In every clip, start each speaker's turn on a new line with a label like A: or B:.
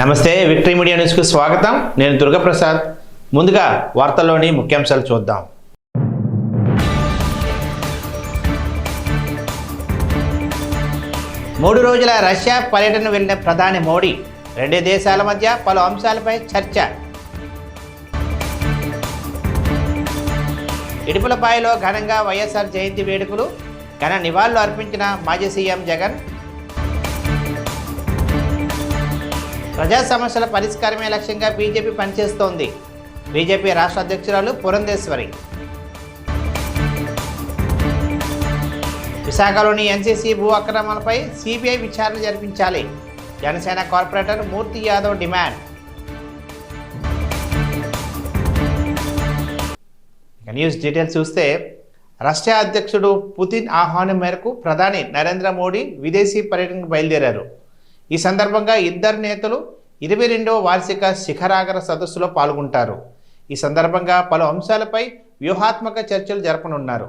A: నమస్తే victory media న్యూస్కు స్వాగతం. నేను దుర్గాప్రసాద్. ముందుగా వార్తల్లోని ముఖ్యాంశాలు చూద్దాం. మూడు రోజుల రష్యా పర్యటన వెళ్లిన ప్రధాని మోడీ, రెండు దేశాల మధ్య పలు అంశాలపై చర్చ. ఇడుపులపాయలో ఘనంగా వైఎస్ఆర్ జయంతి వేడుకలు, ఘన నివాళులు అర్పించిన మాజీ సీఎం జగన్. ప్రజా సమస్యల పరిష్కారమే లక్ష్యంగా బీజేపీ పనిచేస్తోంది. బీజేపీ రాష్ట్ర అధ్యక్షురాలు పురంధేశ్వరి. విశాఖలోని ఎన్సీసీ భూ అక్రమాలపై సిబిఐ విచారణ జరిపించాలి. జనసేన కార్పొరేటర్ మూర్తి యాదవ్ డిమాండ్. న్యూస్ డీటెయిల్స్ చూస్తే, రష్యా అధ్యక్షుడు పుతిన్ ఆహ్వానం మేరకు ప్రధాని నరేంద్ర మోడీ విదేశీ పర్యటనకు బయలుదేరారు. ఈ సందర్భంగా ఇద్దరు నేతలు 22వ వార్షిక శిఖరాగ్ర సదస్సులో పాల్గొంటారు. ఈ సందర్భంగా పలు అంశాలపై వ్యూహాత్మక చర్చలు జరపనున్నారు.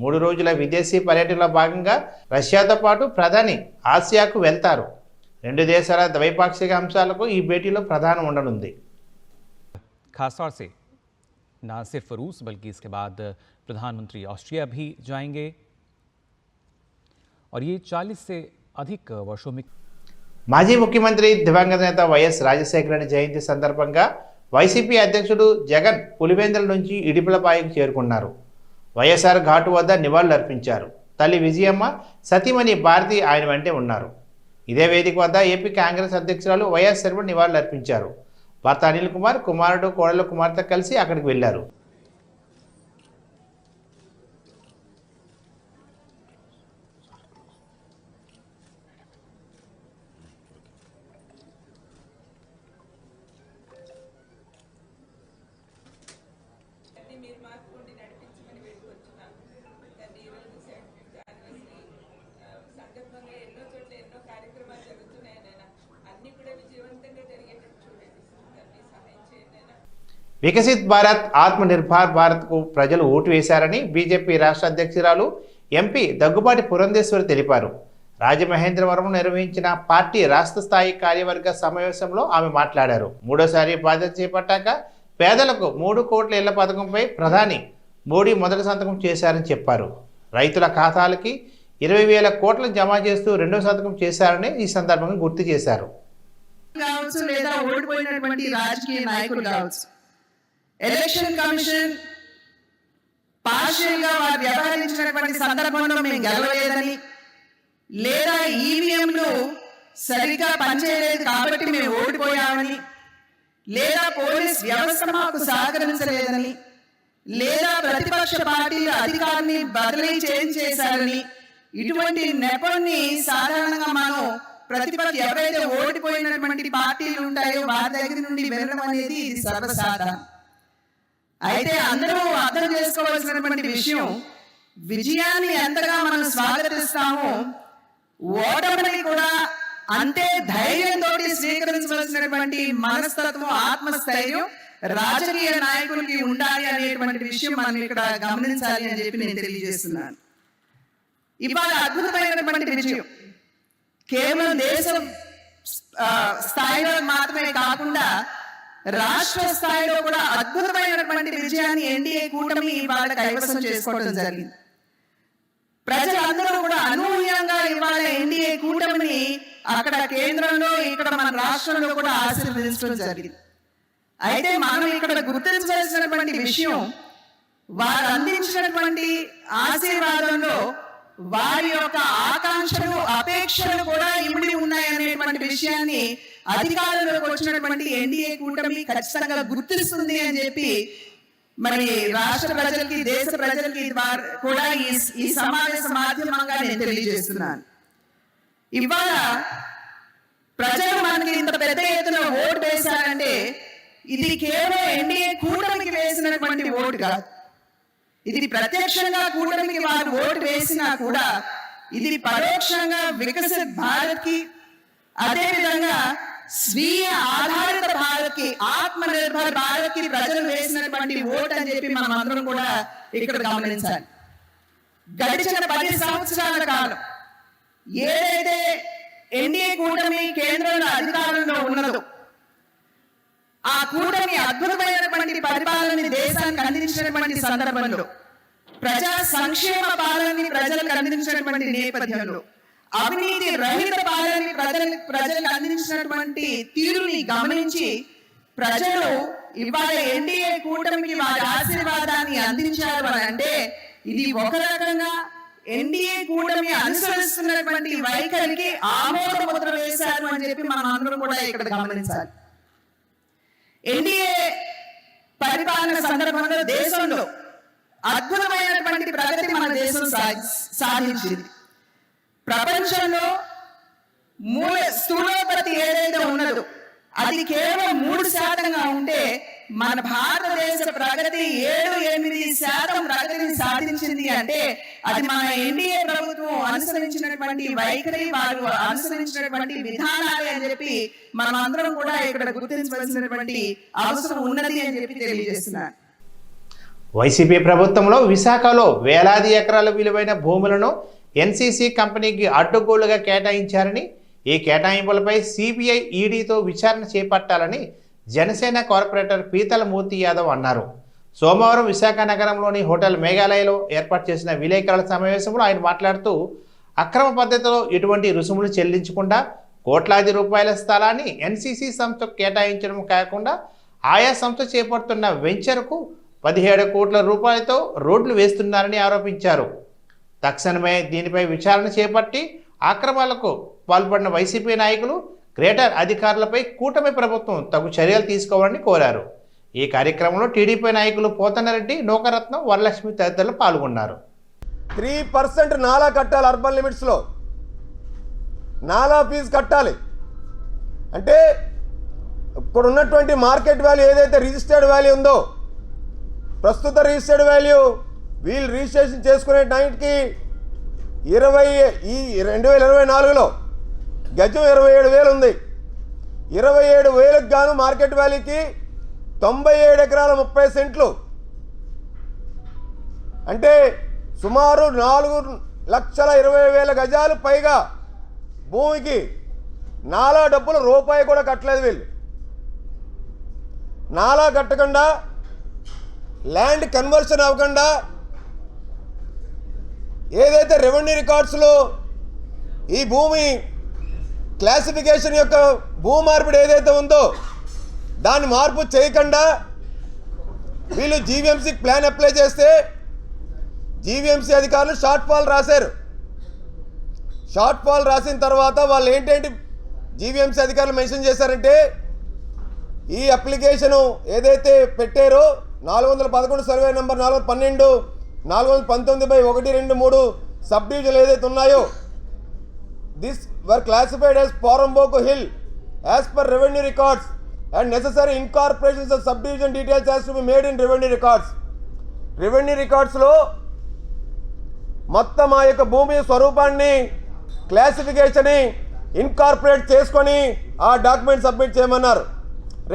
A: 3 రోజుల విదేశీ పర్యటనలో భాగంగా రష్యాతో పాటు ప్రధాని ఆసియాకు వెళ్తారు. రెండు దేశాల ద్వైపాక్షిక అంశాలకు ఈ భేటీలో ప్రధానం ఉండనుంది.
B: खासतौर से न सिर्फ रूस बल्कि इसके बाद प्रधानमंत्री ऑस्ट्रिया भी जाएंगे और ये 40 से अधिक वर्षों में
A: మాజీ ముఖ్యమంత్రి దివంగత నేత వైఎస్ రాజశేఖర రెడ్డి జయంతి సందర్భంగా వైసీపీ అధ్యక్షుడు జగన్ పులివెందుల నుంచి ఇడుపులపాయకు చేరుకున్నారు. వైఎస్ఆర్ ఘాటు వద్ద నివాళులు అర్పించారు. తల్లి విజయమ్మ, సతీమణి భారతి ఆయన వెంటే ఉన్నారు. ఇదే వేదిక వద్ద ఏపీ కాంగ్రెస్ అధ్యక్షురాలు వైఎస్ షర్మిల నివాళులు అర్పించారు. భర్త అనిల్ కుమార్, కుమారుడు, కోడలు, కుమార్తె కలిసి అక్కడికి వెళ్లారు. వికసిత్ భారత్, ఆత్మనిర్భర్ భారత్కు ప్రజలు ఓటు వేశారని బీజేపీ రాష్ట్ర అధ్యక్షురాలు ఎంపీ దగ్గుబాటి పురంధేశ్వరి తెలిపారు. రాజమహేంద్రవరం నిర్వహించిన పార్టీ రాష్ట్ర స్థాయి కార్యవర్గ సమావేశంలో ఆమె మాట్లాడారు. మూడోసారి బాధ్యత చేపట్టాక పేదలకు 3 కోట్ల ఇళ్ల పథకంపై ప్రధాని మోడీ మొదటి సంతకం చేశారని చెప్పారు. రైతుల ఖాతాలకి 20,000 కోట్లను జమ చేస్తూ రెండో సంతకం చేశారని ఈ సందర్భంగా గుర్తు చేశారు.
C: ఎలక్షన్ కమిషన్ పార్షియల్ గా వారు వ్యవహరించినటువంటి సందర్భంలో మేము గెలవలేదని, లేదా ఈవీఎంలు సరిగా పనిచేయలేదు కాబట్టి మేము ఓడిపోయామని, లేదా పోలీస్ వ్యవస్థ మాకు సహకరించలేదని, లేదా ప్రతిపక్ష పార్టీలు అధికారాన్ని బదిలీ చేశారని, ఇటువంటి నెపన్ని సాధారణంగా మనం ప్రతిపక్ష ఎవరైతే ఓడిపోయినటువంటి పార్టీలు ఉంటాయో వారి దగ్గర నుండి వినడం అనేది ఇది సర్వసాధారణం. అయితే అందరూ అర్థం చేసుకోవాల్సినటువంటి విషయం, విజయాన్ని ఎంతగా మనం స్వాగతిస్తామో ఓటమిని కూడా అంతే ధైర్యంతో స్వీకరించవలసినటువంటి మనస్తత్వం, ఆత్మస్థైర్యం రాజకీయ నాయకులకి ఉండాలి అనేటువంటి విషయం మనం ఇక్కడ గమనించాలి అని చెప్పి నేను తెలియజేస్తున్నాను. ఇవాళ అద్భుతమైనటువంటి విజయం కేవలం దేశం స్థాయిలో మాత్రమే కాకుండా రాష్ట్ర స్థాయిలో కూడా అద్భుతమైనటువంటి విజయాన్ని ఎన్డీఏ కూటమి ఇవాళ కైవసం చేసుకోవడం జరిగింది. ప్రజలందరూ కూడా అనూహ్యంగా ఇవాళ ఎన్డీఏ కూటమిని అక్కడ కేంద్రంలో, ఇక్కడ మన రాష్ట్రంలో కూడా ఆశీర్వదించడం జరిగింది. అయితే మనం ఇక్కడ గుర్తించవలసినటువంటి విషయం, వారు అందించినటువంటి ఆశీర్వాదంలో వారి యొక్క ఆకాంక్షలు, అపేక్షలు కూడా ఇమిడి ఉన్నాయనేటువంటి విషయాన్ని అధికారంలోకి వచ్చినటువంటి ఎన్డీఏ కూటమి ఖచ్చితంగా గుర్తిస్తుంది అని చెప్పి మరి రాష్ట్ర ప్రజలకి, దేశ ప్రజలకి కూడా ఈ సమావేశ మాధ్యమంగా నేను తెలియజేస్తున్నాను. ఇవాళ ప్రజలు మనకి ఇంత పెద్ద ఎత్తున ఓటు వేశారంటే ఇది కేవలం ఎన్డీఏ కూటమికి వేసినటువంటి ఓటు కాదు. ఇది ప్రత్యక్షంగా కూటమికి వారు ఓటు వేసినా కూడా ఇది పరోక్షంగా వికసిత్ భారత్ కి, అదేవిధంగా స్వీయ ఆధారిత భారత్ కి, ఆత్మనిర్భర్ భారత్ కి ప్రజలు వేసినటువంటి ఓటు అని చెప్పి మనం అందరం కూడా ఇక్కడ గమనించాలి. గడిచిన 10 సంవత్సరాల కాలం ఏదైతే ఎన్డీఏ కూటమి కేంద్రంలో అధికారంలో ఉన్నదో అద్భుతమైనటువంటి పరిపాలనని దేశానికి అందించినటువంటి సందర్భంలో, ప్రజా సంక్షేమ పాలనని ప్రజలకు అందించినటువంటి నేపథ్యంలో, అవినీతి రహిత పాలనని ప్రజలకు అందించినటువంటి తీరుని గమనించి ప్రజలు ఇవాళ ఎన్డీఏ కూటమికి వారి ఆశీర్వాదాన్ని అందించారు అని అంటే ఇది ఒక రకంగా ఎన్డీఏ కూటమి అనుసరిస్తున్నటువంటి వైఖరికి ఆమోద ముద్ర వేశారు అని చెప్పి మనం అందరం కూడా ఇక్కడ గమనించాలి. ఎన్డీఏ పరిపాలన సందర్భంలో దేశంలో అద్భుతమైనటువంటి ప్రగతి మన దేశం సాధించింది. ప్రపంచంలో స్థూలోత్పత్తి ఏదైతే ఉన్నదో అది కేవలం 3% ఉంటే మన భారతదేశ ప్రగతి 7-8% ప్రగతిని సాధించింది అంటే అది మన ఎన్డీఏ ప్రభుత్వం అనుసరించినటువంటి వైఖరి, వారు అనుసరించినటువంటి విధానాలే అని చెప్పి మనం అందరం కూడా ఇక్కడ గుర్తించవలసినటువంటి అవసరం ఉన్నది అని చెప్పి తెలియజేస్తున్నారు.
A: వైసీపీ ప్రభుత్వంలో విశాఖలో వేలాది ఎకరాల విలువైన భూములను ఎన్సీసీ కంపెనీకి అడ్డుగోలుగా కేటాయించారని, ఈ కేటాయింపులపై సిబిఐ ఈడీతో విచారణ చేపట్టాలని జనసేన కార్పొరేటర్ పీతల మూర్తి యాదవ్ అన్నారు. సోమవారం విశాఖ నగరంలోని హోటల్ మేఘాలయలో ఏర్పాటు చేసిన విలేకరుల సమావేశంలో ఆయన మాట్లాడుతూ, అక్రమ పద్ధతిలో ఎటువంటి రుసుములు చెల్లించకుండా కోట్లాది రూపాయల స్థలాన్ని ఎన్సీసీ సంస్థకు కేటాయించడం కాకుండా ఆయా సంస్థ చేపడుతున్న వెంచర్కు 17 కోట్ల రూపాయలతో రోడ్లు వేస్తున్నారని ఆరోపించారు. తక్షణమే దీనిపై విచారణ చేపట్టి ఆక్రమణలకు పాల్పడిన వైసీపీ నాయకులు, గ్రేటర్ అధికారులపై కూటమి ప్రభుత్వం తగు చర్యలు తీసుకోవాలని కోరారు. ఈ కార్యక్రమంలో టీడీపీ నాయకులు పోతన్నారెడ్డి, నూకరత్నం, వరలక్ష్మి తదితరులు పాల్గొన్నారు.
D: 3% నాలా కట్టాలి. అర్బన్ లిమిట్స్లో నాలా ఫీజు కట్టాలి. అంటే ఇక్కడ ఉన్నటువంటి మార్కెట్ వాల్యూ ఏదైతే రిజిస్టర్డ్ వాల్యూ ఉందో, ప్రస్తుత రిజిస్టర్డ్ వాల్యూ వీళ్ళు రిజిస్ట్రేషన్ చేసుకునే టైంకి 2024లో గజం 27,000 ఉంది. 27,000కి గాను మార్కెట్ వాల్యూకి 97 ఎకరాల 30 సెంట్లు అంటే సుమారు 4,20,000 గజాలు పైగా భూమికి నాలా డబ్బులు రూపాయి కూడా కట్టలేదు. వీళ్ళు నాలా కట్టకుండా, ల్యాండ్ కన్వర్షన్ అవ్వకుండా, ఏదైతే రెవెన్యూ రికార్డ్స్లో ఈ భూమి క్లాసిఫికేషన్ యొక్క భూ మార్పిడి ఏదైతే ఉందో దాన్ని మార్పు చేయకుండా వీళ్ళు జీవీఎంసీకి ప్లాన్ అప్లై చేస్తే జీవీఎంసీ అధికారులు షార్ట్ ఫాల్ రాశారు. షార్ట్ ఫాల్ రాసిన తర్వాత వాళ్ళు ఏంటంటే జీవీఎంసీ అధికారులు మెన్షన్ చేశారంటే ఈ అప్లికేషను ఏదైతే పెట్టారో 411 సర్వే నెంబర్ 412 419/123 సబ్ డివిజన్లు ఏదైతే ఉన్నాయో this were classified as poramboke hill as per revenue records and necessary incorporations of subdivision details has to be made in revenue records. రెవెన్యూ రికార్డ్స్లో మొత్తం ఆ యొక్క భూమి స్వరూపాన్ని, క్లాసిఫికేషన్ ఇన్కార్పొరేట్ చేసుకొని ఆ డాక్యుమెంట్ సబ్మిట్ చేయమన్నారు.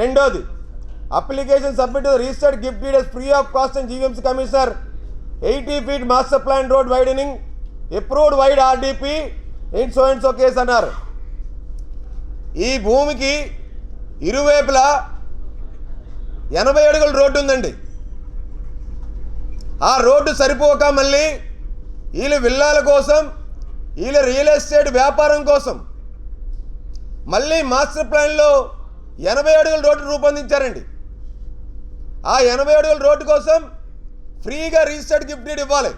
D: రెండోది, application submit to registered gift deed as free of cost and GVMC Commissioner 80 feet master plan road widening approved wide RDP in so and so case అన్నారు. ఈ భూమికి ఇరువైపులా 80 అడుగుల రోడ్డు ఉందండి. ఆ రోడ్డు సరిపోక మళ్ళీ వీళ్ళ విల్లాల కోసం, వీళ్ళ రియల్ ఎస్టేట్ వ్యాపారం కోసం మళ్ళీ మాస్టర్ ప్లాన్లో 80 అడుగుల రోడ్డు రూపొందించారండి. ఆ 80 అడుగుల రోడ్డు కోసం ఫ్రీగా రిజిస్టర్డ్ గిఫ్ట్ డీడ్ ఇవ్వాలి.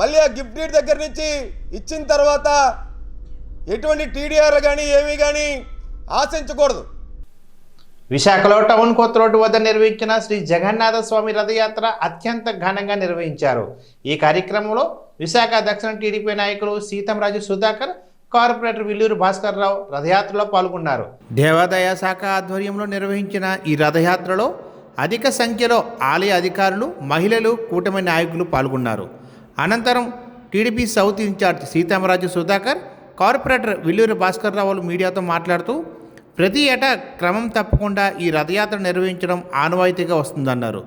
D: మళ్ళీ ఆ గిఫ్ట్ డీడ్ దగ్గర నుంచి ఇచ్చిన తర్వాత ఎటువంటి టీడీఆర్ కానీ ఏమీ కానీ ఆశించకూడదు.
A: విశాఖలో టౌన్ కొత్త రోడ్డు వద్ద నిర్వహించిన శ్రీ జగన్నాథ స్వామి రథయాత్ర అత్యంత ఘనంగా నిర్వహించారు. ఈ కార్యక్రమంలో విశాఖ దక్షిణ టీడీపీ నాయకులు సీతంరాజు సుధాకర్, కార్పొరేటర్ విల్లూరు భాస్కర్ రావు రథయాత్రలో పాల్గొన్నారు. దేవాదాయ శాఖ ఆధ్వర్యంలో నిర్వహించిన ఈ రథయాత్రలో అధిక సంఖ్యలో ఆలయ అధికారులు, మహిళలు, కూటమి నాయకులు పాల్గొన్నారు. అనంతరం TDP south incharge Seethamraju Sudhakar, corporator Villuru Bhaskar రావులు మీడియాతో మాట్లాడుతూ ప్రతి ఏటా క్రమం తప్పకుండా ఈ రథయాత్ర నిర్వహించడం ఆనవాయితీగా వస్తుందన్నారు.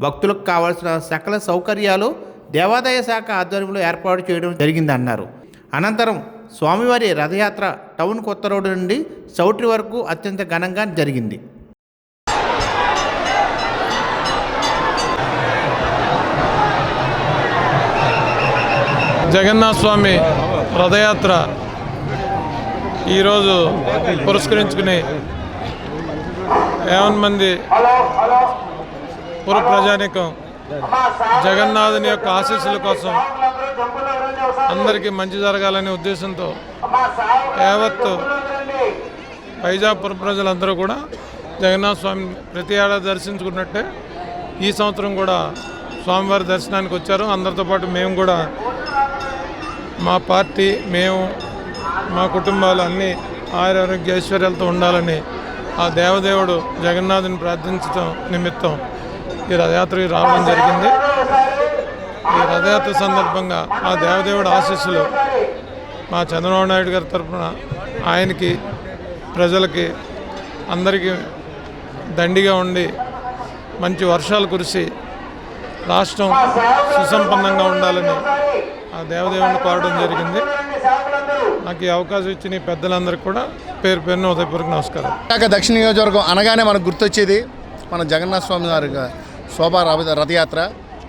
A: భక్తులకు కావాల్సిన సకల సౌకర్యాలు దేవాదాయ శాఖ ఆధ్వర్యంలో ఏర్పాటు చేయడం జరిగిందన్నారు. అనంతరం స్వామివారి రథయాత్ర టౌన్ కొత్త రోడ్డు నుండి చౌట్రీ వరకు అత్యంత ఘనంగా జరిగింది.
E: జగన్నాథ స్వామి రథయాత్ర ఈరోజు పురస్కరించుకుని 50 మంది పుర ప్రజానీకం జగన్నాథుని యొక్క ఆశీస్సుల కోసం అందరికీ మంచి జరగాలనే ఉద్దేశంతో యావత్తు వైజాపుర ప్రజలందరూ కూడా జగన్నాథ స్వామి ప్రతి ఏడాది దర్శించుకున్నట్టే ఈ సంవత్సరం కూడా స్వామివారి దర్శనానికి వచ్చారు. అందరితో పాటు మేము కూడా మా పార్టీ మేము మా కుటుంబాలు అన్నీ ఆరోగ్య ఐశ్వర్యాలతో ఉండాలని ఆ దేవదేవుడు జగన్నాథుని ప్రార్థించడం నిమిత్తం ఈ రథయాత్రకి రావడం జరిగింది. ఈ రథయాత్ర సందర్భంగా ఆ దేవదేవుడు ఆశీస్సులు మా చంద్రబాబు నాయుడు గారి తరఫున ఆయనకి ప్రజలకి అందరికీ దండిగా ఉండి మంచి వర్షాలు కురిసి రాష్ట్రం సుసంపన్నంగా ఉండాలని ఆ దేవదేవుని కోరడం జరిగింది. నాకు ఈ అవకాశం ఇచ్చిన ఈ పెద్దలందరికీ కూడా పేరు పేరున ఉదయపూర్వక నమస్కారం.
F: విశాఖ దక్షిణ నియోజకవర్గం అనగానే మనకు గుర్తొచ్చేది మన జగన్నాథ స్వామి వారి శోభా రథయాత్ర.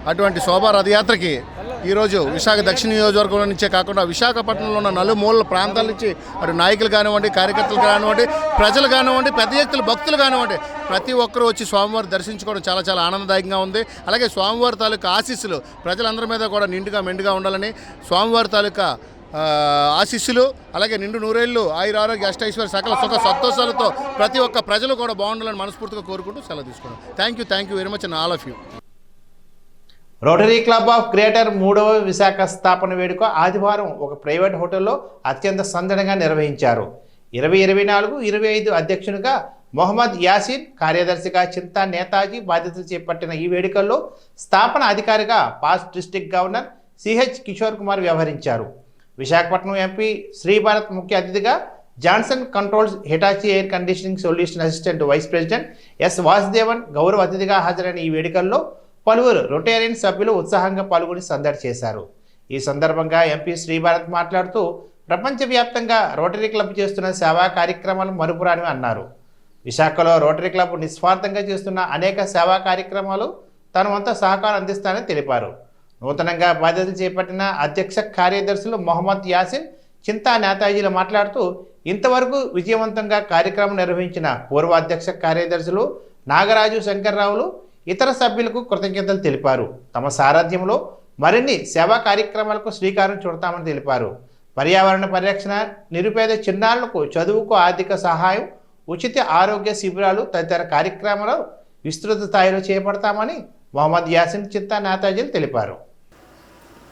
F: అటువంటి శోభా రథయాత్రకి ఈరోజు విశాఖ దక్షిణ నియోజకవర్గం నుంచే కాకుండా విశాఖపట్నంలో ఉన్న నలుమూలల ప్రాంతాల నుంచి అటు నాయకులు కానివ్వండి, కార్యకర్తలు కానివ్వండి, ప్రజలు కానివ్వండి, పెద్ద వ్యక్తులు, భక్తులు కానివ్వండి, ప్రతి ఒక్కరూ వచ్చి స్వామివారి దర్శించుకోవడం చాలా చాలా ఆనందదాయకంగా ఉంది. అలాగే స్వామివారి తాలూకా ఆశీస్సులు ప్రజలందరి మీద కూడా నిండుగా మెండుగా ఉండాలని, స్వామివారి తాలూకా ఆశీస్సులు అలాగే నిండు నూరేళ్ళు ఆయురారోగ్య అష్టైశ్వర్య సకల సుఖ సంతోషాలతో ప్రతి ఒక్క ప్రజలు కూడా బాగుండాలని మనస్ఫూర్తిగా కోరుకుంటూ సెలవు తీసుకున్నాం. Thank you very much and all of you.
A: Rotary club of greater 3వ విశాఖ స్థాపన వేడుక ఆదివారం ఒక ప్రైవేట్ హోటల్లో అత్యంత సందడిగా నిర్వహించారు. 2024-25 అధ్యక్షునిగా మొహమ్మద్ యాసిన్, కార్యదర్శిగా చింతా నేతాజీ బాధ్యతలు చేపట్టిన ఈ వేడుకల్లో స్థాపన అధికారిగా past district governor CH Kishore Kumar వ్యవహరించారు. విశాఖపట్నం ఎంపీ శ్రీభారత్ ముఖ్య అతిథిగా, Johnson Controls Hitachi air conditioning solution assistant vice president S Vasudevan గౌరవ అతిథిగా హాజరైన ఈ వేడుకల్లో పలువురు రొటేరియన్ సభ్యులు ఉత్సాహంగా పాల్గొని సందడి చేశారు. ఈ సందర్భంగా ఎంపీ శ్రీభారత్ మాట్లాడుతూ ప్రపంచవ్యాప్తంగా రోటరీ క్లబ్ చేస్తున్న సేవా కార్యక్రమాలు మరుపురానివి అన్నారు. విశాఖలో రోటరీ క్లబ్ నిస్వార్థంగా చేస్తున్న అనేక సేవా కార్యక్రమాలు తన వంతు సహకారం అందిస్తానని తెలిపారు. నూతనంగా బాధ్యతలు చేపట్టిన అధ్యక్ష కార్యదర్శులు మొహమ్మద్ యాసిన్, చింతా నేతాజీలు మాట్లాడుతూ ఇంతవరకు విజయవంతంగా కార్యక్రమం నిర్వహించిన పూర్వ అధ్యక్ష కార్యదర్శులు నాగరాజు, శంకర్రావులు, ఇతర సభ్యులకు కృతజ్ఞతలు తెలిపారు. తమ సారథ్యంలో మరిన్ని సేవా కార్యక్రమాలకు శ్రీకారం చుడతామని తెలిపారు. పర్యావరణ పరిరక్షణ, నిరుపేద చిన్నారులకు చదువుకు ఆర్థిక సహాయం, ఉచిత ఆరోగ్య శిబిరాలు తదితర కార్యక్రమాలు విస్తృత స్థాయిలో చేపడతామని మొహమ్మద్ యాసిన్, చింతా నేతాజీలు తెలిపారు.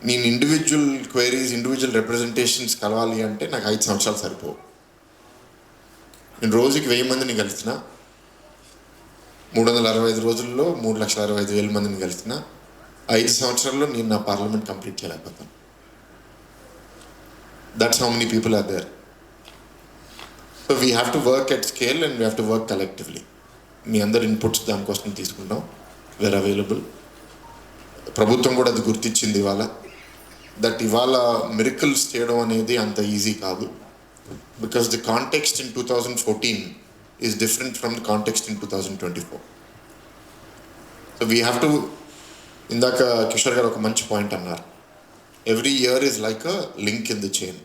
G: నేను ఇండివిజువల్ క్వైరీస్, ఇండివిజువల్ రిప్రజెంటేషన్స్ కలవాలి అంటే నాకు 5 సంవత్సరాలు సరిపోవు. నేను రోజుకి 1000 మందిని కలిసిన, 365 రోజుల్లో 3,65,000 మందిని కలిసిన, 5 సంవత్సరాల్లో నేను నా పార్లమెంట్ కంప్లీట్ చేయలేకపోతాను. That's how many people are there. So we have to work at scale and we have to work collectively. మీ అందరి ఇన్పుట్స్ దానికోసం తీసుకుంటాం. Where available. ప్రభుత్వం కూడా అది గుర్తించింది ఇవాళ. దట్ ఇవాళ మిరకల్స్ చేయడం అనేది అంత ఈజీ కాదు. Because the context in 2014 is different from the context in 2024. So we have to, ఇందాక కిషోర్ గారు ఒక మంచి పాయింట్ అన్నారు, every year is like a link in the chain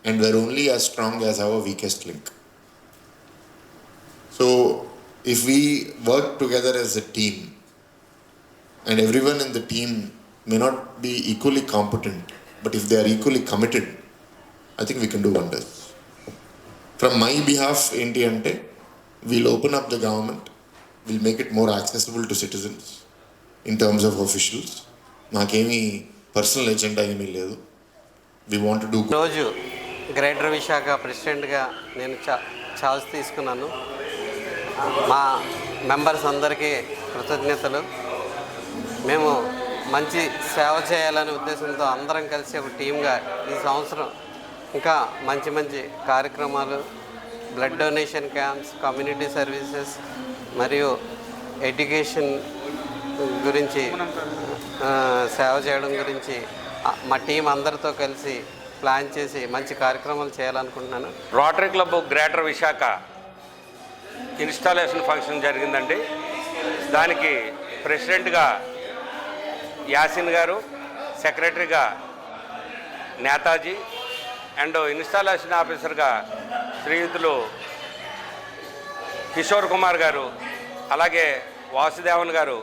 G: and we're only as strong as our weakest link. So if we work together as a team and everyone in the team may not be equally competent, but if they are equally committed, I think we can do wonders. From my behalf, enti ante we'll open up the government, we'll make it more accessible to citizens in terms of officials. Nakemi personal agenda emi ledu. We want to do good.
H: రోజు greater Visakha ప్రెసిడెంట్గా నేను charge తీసుకున్నాను. మా members అందరికీ కృతజ్ఞతలు. మేము మంచి సేవ చేయాలనే ఉద్దేశంతో అందరం కలిసి ఒక టీమ్గా ఈ సంవత్సరం ఇంకా మంచి మంచి కార్యక్రమాలు, blood donation camps, community services మరియు ఎడ్యుకేషన్ గురించి సేవ చేయడం గురించి మా టీం అందరితో కలిసి ప్లాన్ చేసి మంచి కార్యక్రమాలు చేయాలనుకుంటున్నాను.
I: Rotary club greater Visakha installation function జరిగిందండి. దానికి ప్రెసిడెంట్గా యాసిన్ గారు, సెక్రటరీగా నేతాజీ అండ్ ఇన్స్టాలేషన్ ఆఫీసర్గా శ్రీయుతులు కిషోర్ కుమార్ గారు, అలాగే వాసుదేవన్ గారు,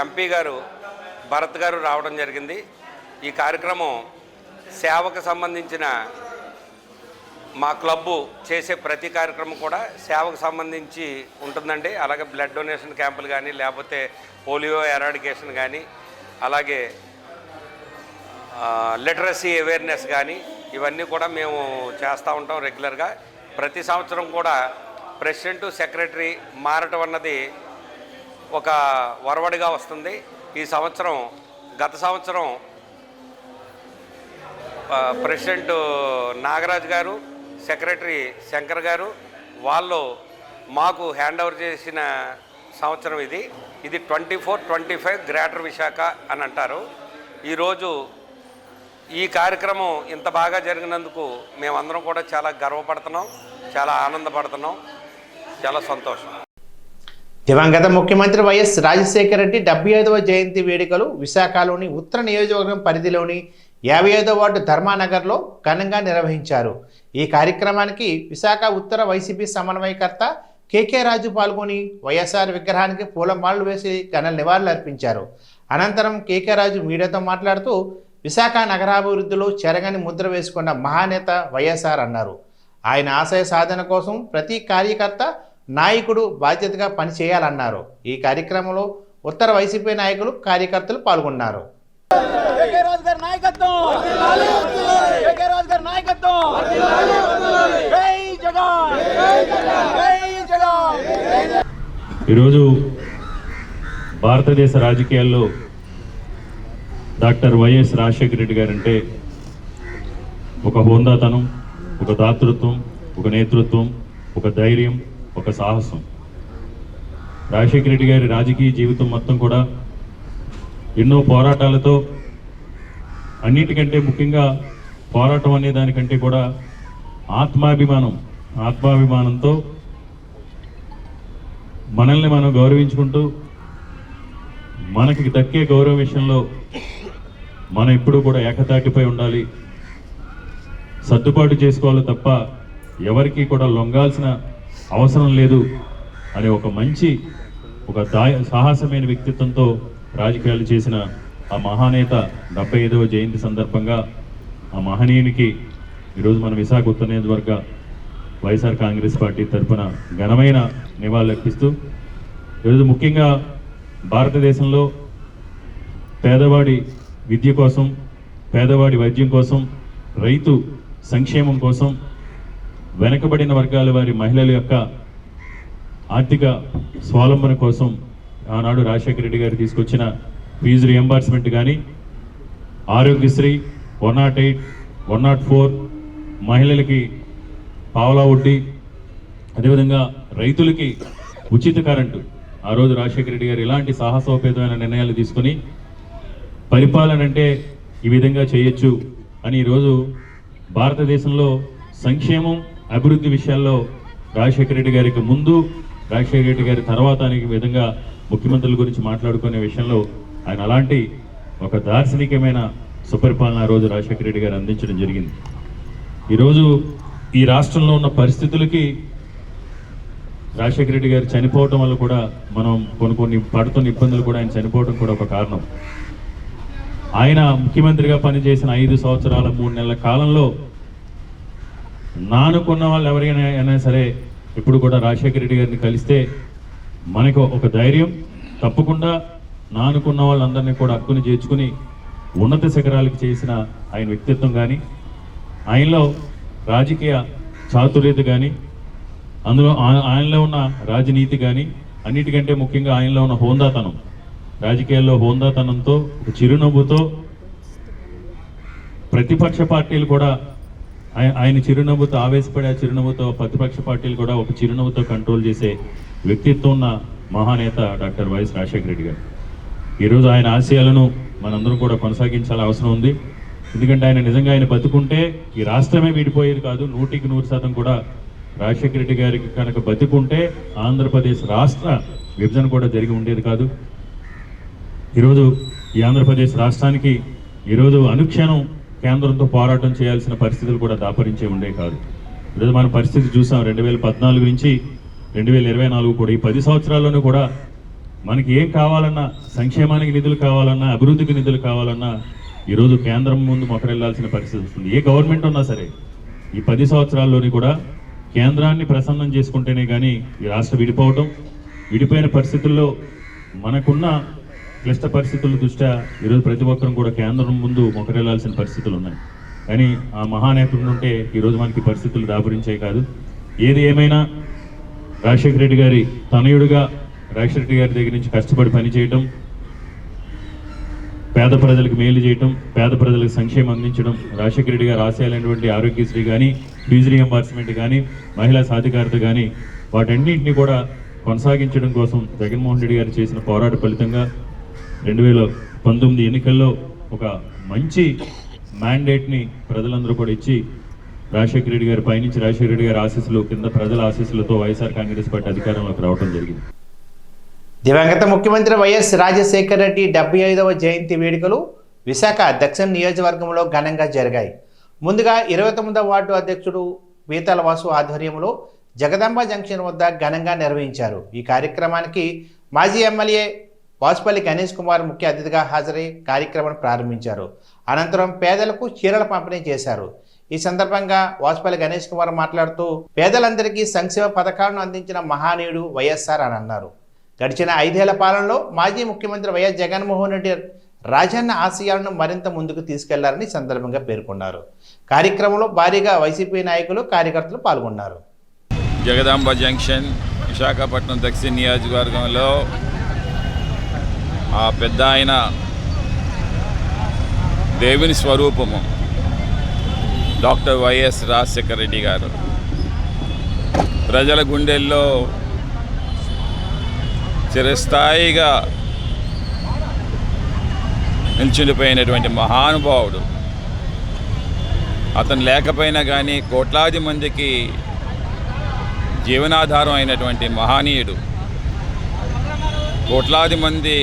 I: ఎంపీ గారు, భరత్ గారు రావడం జరిగింది. ఈ కార్యక్రమం సేవకు సంబంధించిన మా క్లబ్బు చేసే ప్రతి కార్యక్రమం కూడా సేవకు సంబంధించి ఉంటుందండి. అలాగే బ్లడ్ డొనేషన్ క్యాంపులు కానీ, లేకపోతే పోలియో ఎరాడికేషన్ కానీ, అలాగే లిటరసీ అవేర్నెస్ కానీ, ఇవన్నీ కూడా మేము చేస్తూ ఉంటాం రెగ్యులర్గా. ప్రతి సంవత్సరం కూడా ప్రెసిడెంట్, సెక్రటరీ మారటం అన్నది ఒక వరవడిగా వస్తుంది. ఈ సంవత్సరం, గత సంవత్సరం ప్రెసిడెంట్ నాగరాజ్ గారు, సెక్రటరీ శంకర్ గారు వాళ్ళు మాకు హ్యాండ్ ఓవర్ చేసిన సంవత్సరం ఇది. ఇది 24-25 గ్రేటర్ విశాఖ అని అంటారు. ఈరోజు ఈ కార్యక్రమం ఇంత బాగా జరిగినందుకు మేమందరం కూడా చాలా గర్వపడుతున్నాం, చాలా ఆనందపడుతున్నాం, చాలా సంతోషం.
A: దివంగత ముఖ్యమంత్రి వైఎస్ రాజశేఖర రెడ్డి 75వ జయంతి వేడుకలు విశాఖలోని ఉత్తర నియోజకవర్గం పరిధిలోని 55వ వార్డు ధర్మానగర్లో ఘనంగా నిర్వహించారు. ఈ కార్యక్రమానికి విశాఖ ఉత్తర వైసీపీ సమన్వయకర్త కేకే రాజు పాల్గొని వైఎస్ఆర్ విగ్రహానికి పూలమాలలు వేసి ఘన నివాళులు అర్పించారు. అనంతరం కేకే రాజు మీడియాతో మాట్లాడుతూ విశాఖ నగరాభివృద్ధిలో చెరగని ముద్ర వేసుకున్న మహానేత వైఎస్ఆర్ అన్నారు. ఆయన ఆశయ సాధన కోసం ప్రతి కార్యకర్త, నాయకుడు బాధ్యతగా పనిచేయాలన్నారు. ఈ కార్యక్రమంలో ఉత్తర వైసీపీ నాయకులు, కార్యకర్తలు పాల్గొన్నారు.
J: ఈరోజు భారతదేశ రాజకీయాల్లో doctor YS Rajasekhara Reddy guarantee ఒక హోందాతనం, ఒక దాతృత్వం, ఒక నేతృత్వం, ఒక ధైర్యం, ఒక సాహసం. రాజశేఖర రెడ్డి గారి రాజకీయ జీవితం మొత్తం కూడా ఎన్నో పోరాటాలతో, అన్నిటికంటే ముఖ్యంగా పోరాటం అనే దానికంటే కూడా ఆత్మాభిమానంతో మనల్ని మనం గౌరవించుకుంటూ, మనకి దక్కే గౌరవ విషయంలో మనం ఎప్పుడూ కూడా ఏకతాటిపై ఉండాలి, సర్దుబాటు చేసుకోవాలి తప్ప ఎవరికి కూడా లొంగాల్సిన అవసరం లేదు అనే ఒక మంచి, ఒక సాహసమైన వ్యక్తిత్వంతో రాజకీయాలు చేసిన ఆ మహానేత 75వ జయంతి సందర్భంగా ఆ మహనీయునికి ఈరోజు మన విశాఖ ఉత్తర నియోజకవర్గ వైఎస్ఆర్ కాంగ్రెస్ పార్టీ తరఫున ఘనమైన నివాళులర్పిస్తూ, ఈరోజు ముఖ్యంగా భారతదేశంలో పేదవాడి విద్య కోసం, పేదవాడి వైద్యం కోసం, రైతు సంక్షేమం కోసం, వెనకబడిన వర్గాల వారి మహిళల యొక్క ఆర్థిక స్వావలంబన కోసం ఆనాడు రాజశేఖర రెడ్డి గారు తీసుకొచ్చిన ఫీజు రియంబర్స్మెంట్ కానీ, ఆరోగ్యశ్రీ, 108, 104, మహిళలకి పావలా వడ్డీ, అదేవిధంగా రైతులకి ఉచిత కరెంటు, ఆ రోజు రాజశేఖర రెడ్డి గారు ఇలాంటి సాహసోపేతమైన నిర్ణయాలు తీసుకొని పరిపాలన అంటే ఈ విధంగా చేయొచ్చు అని ఈరోజు భారతదేశంలో సంక్షేమం, అభివృద్ధి విషయాల్లో రాజశేఖర రెడ్డి గారికి ముందు, రాజశేఖర రెడ్డి గారి తర్వాత అనే విధంగా ముఖ్యమంత్రుల గురించి మాట్లాడుకునే విషయంలో ఆయన అలాంటి ఒక దార్శనికమైన సుపరిపాలన ఆ రోజు రాజశేఖర రెడ్డి గారు అందించడం జరిగింది. ఈరోజు ఈ రాష్ట్రంలో ఉన్న పరిస్థితులకి రాజశేఖర రెడ్డి గారు చనిపోవటం వల్ల కూడా మనం కొన్ని పడుతున్న ఇబ్బందులు కూడా ఆయన చనిపోవడం కూడా ఒక కారణం. ఆయన ముఖ్యమంత్రిగా పనిచేసిన 5 సంవత్సరాల 3 నెలల కాలంలో నానుకున్న వాళ్ళు ఎవరైనా సరే ఇప్పుడు కూడా రాజశేఖర రెడ్డి గారిని కలిస్తే మనకు ఒక ధైర్యం, తప్పకుండా నానుకున్న వాళ్ళందరినీ కూడా హక్కుని చేర్చుకుని ఉన్నత శిఖరాలకు చేసిన ఆయన వ్యక్తిత్వం కానీ, ఆయనలో రాజకీయ చాతుర్యత కానీ, అందులో ఆయనలో ఉన్న రాజనీతి కానీ, అన్నిటికంటే ముఖ్యంగా ఆయనలో ఉన్న హోందాతనం, రాజకీయాల్లో హోందాతనంతో, ఒక చిరునవ్వుతో ప్రతిపక్ష పార్టీలు కూడా ఆయన చిరునవ్వుతో ఆవేశపడే ఆ చిరునవ్వుతో ప్రతిపక్ష పార్టీలు కూడా ఒక చిరునవ్వుతో కంట్రోల్ చేసే వ్యక్తిత్వం ఉన్న మహానేత డాక్టర్ వైఎస్ రాజశేఖర రెడ్డి గారు. ఈరోజు ఆయన ఆశయాలను మనందరం కూడా కొనసాగించాల్సిన అవసరం ఉంది. ఎందుకంటే ఆయన నిజంగా ఆయన బతుకుంటే ఈ రాష్ట్రమే విడిపోయేది కాదు. 100% కూడా రాజశేఖర రెడ్డి గారికి కనుక బతుకుంటే ఆంధ్రప్రదేశ్ రాష్ట్ర విభజన కూడా జరిగి ఉండేది కాదు. ఈరోజు ఈ ఆంధ్రప్రదేశ్ రాష్ట్రానికి ఈరోజు అనుక్షణం కేంద్రంతో పోరాటం చేయాల్సిన పరిస్థితులు కూడా దాపరించే ఉండే కాదు. ఈరోజు మన పరిస్థితి చూసాం. 2014 నుంచి 2024 కూడా ఈ 10 సంవత్సరాల్లోనూ కూడా మనకి ఏం కావాలన్నా, సంక్షేమానికి నిధులు కావాలన్నా, అభివృద్ధికి నిధులు కావాలన్నా ఈరోజు కేంద్రం ముందు మొకరెళ్లాల్సిన పరిస్థితి వస్తుంది. ఏ గవర్నమెంట్ ఉన్నా సరే ఈ 10 సంవత్సరాల్లోని కూడా కేంద్రాన్ని ప్రసన్నం చేసుకుంటేనే కానీ ఈ రాష్ట్రం విడిపోయిన పరిస్థితుల్లో మనకున్న క్లిష్ట పరిస్థితుల దృష్ట్యా ఈరోజు ప్రతి ఒక్కరం కూడా కేంద్రం ముందు మొకరెళ్లాల్సిన పరిస్థితులు ఉన్నాయి. కానీ ఆ మహానేతలు ఉంటే ఈరోజు మనకి పరిస్థితులు దాపురించాయి కాదు. ఏది ఏమైనా రాజశేఖర రెడ్డి గారి తనయుడుగా రాజశేఖర రెడ్డి గారి దగ్గర నుంచి కష్టపడి పనిచేయటం, పేద ప్రజలకు మేలు చేయటం, పేద ప్రజలకు సంక్షేమం అందించడం, రాజశేఖర రెడ్డి గారు ఆశయాలైనటువంటి ఆరోగ్యశ్రీ కానీ, ఫీజు రియంబర్స్మెంట్ కానీ, మహిళా సాధికారత కానీ వాటన్నింటినీ కూడా కొనసాగించడం కోసం జగన్మోహన్ రెడ్డి గారు చేసిన పోరాట ఫలితంగా 2019 ఎన్నికల్లో ఒక మంచి మ్యాండేట్ని ప్రజలందరూ కూడా ఇచ్చి రాజశేఖర రెడ్డి గారి పైనుంచి రాజశేఖర రెడ్డి గారి ఆశీస్సులు కింద ప్రజల ఆశీస్సులతో వైఎస్ఆర్ కాంగ్రెస్ పార్టీ అధికారంలోకి రావడం జరిగింది.
A: దివంగత ముఖ్యమంత్రి వైఎస్ రాజశేఖర రెడ్డి 75వ జయంతి వేడుకలు విశాఖ దక్షిణ నియోజకవర్గంలో ఘనంగా జరిగాయి. ముందుగా 29వ వార్డు అధ్యక్షుడు పీతల వాసు ఆధ్వర్యంలో జగదాంబ జంక్షన్ వద్ద ఘనంగా నిర్వహించారు. ఈ కార్యక్రమానికి మాజీ ఎమ్మెల్యే వాసుపల్లి గణేష్ కుమార్ ముఖ్య అతిథిగా హాజరై కార్యక్రమాన్ని ప్రారంభించారు. అనంతరం పేదలకు చీరల పంపిణీ చేశారు. ఈ సందర్భంగా వాసుపల్లి గణేష్ కుమార్ మాట్లాడుతూ పేదలందరికీ సంక్షేమ పథకాలను అందించిన మహానీయుడు వైఎస్ఆర్ అని అన్నారు. గడిచిన 5 ఏళ్ల పాలనలో మాజీ ముఖ్యమంత్రి వైఎస్ జగన్మోహన్ రెడ్డి రాజన్న ఆశయాలను మరింత ముందుకు తీసుకెళ్లారని సందర్భంగా పేర్కొన్నారు. కార్యక్రమంలో భారీగా వైసీపీ నాయకులు, కార్యకర్తలు పాల్గొన్నారు.
K: జగదాంబ జంక్షన్ విశాఖపట్నం దక్షిణ నియోజకవర్గంలో ఆ పెద్ద ఆయన దేవుని స్వరూపము డాక్టర్ వైఎస్ రాజశేఖర రెడ్డి గారు ప్రజల గుండెల్లో చిరస్థాయిగా నిల్చుండిపోయినటువంటి మహానుభావుడు. అతను లేకపోయినా కానీ కోట్లాది మందికి జీవనాధారం అయినటువంటి మహనీయుడు. కోట్లాది మంది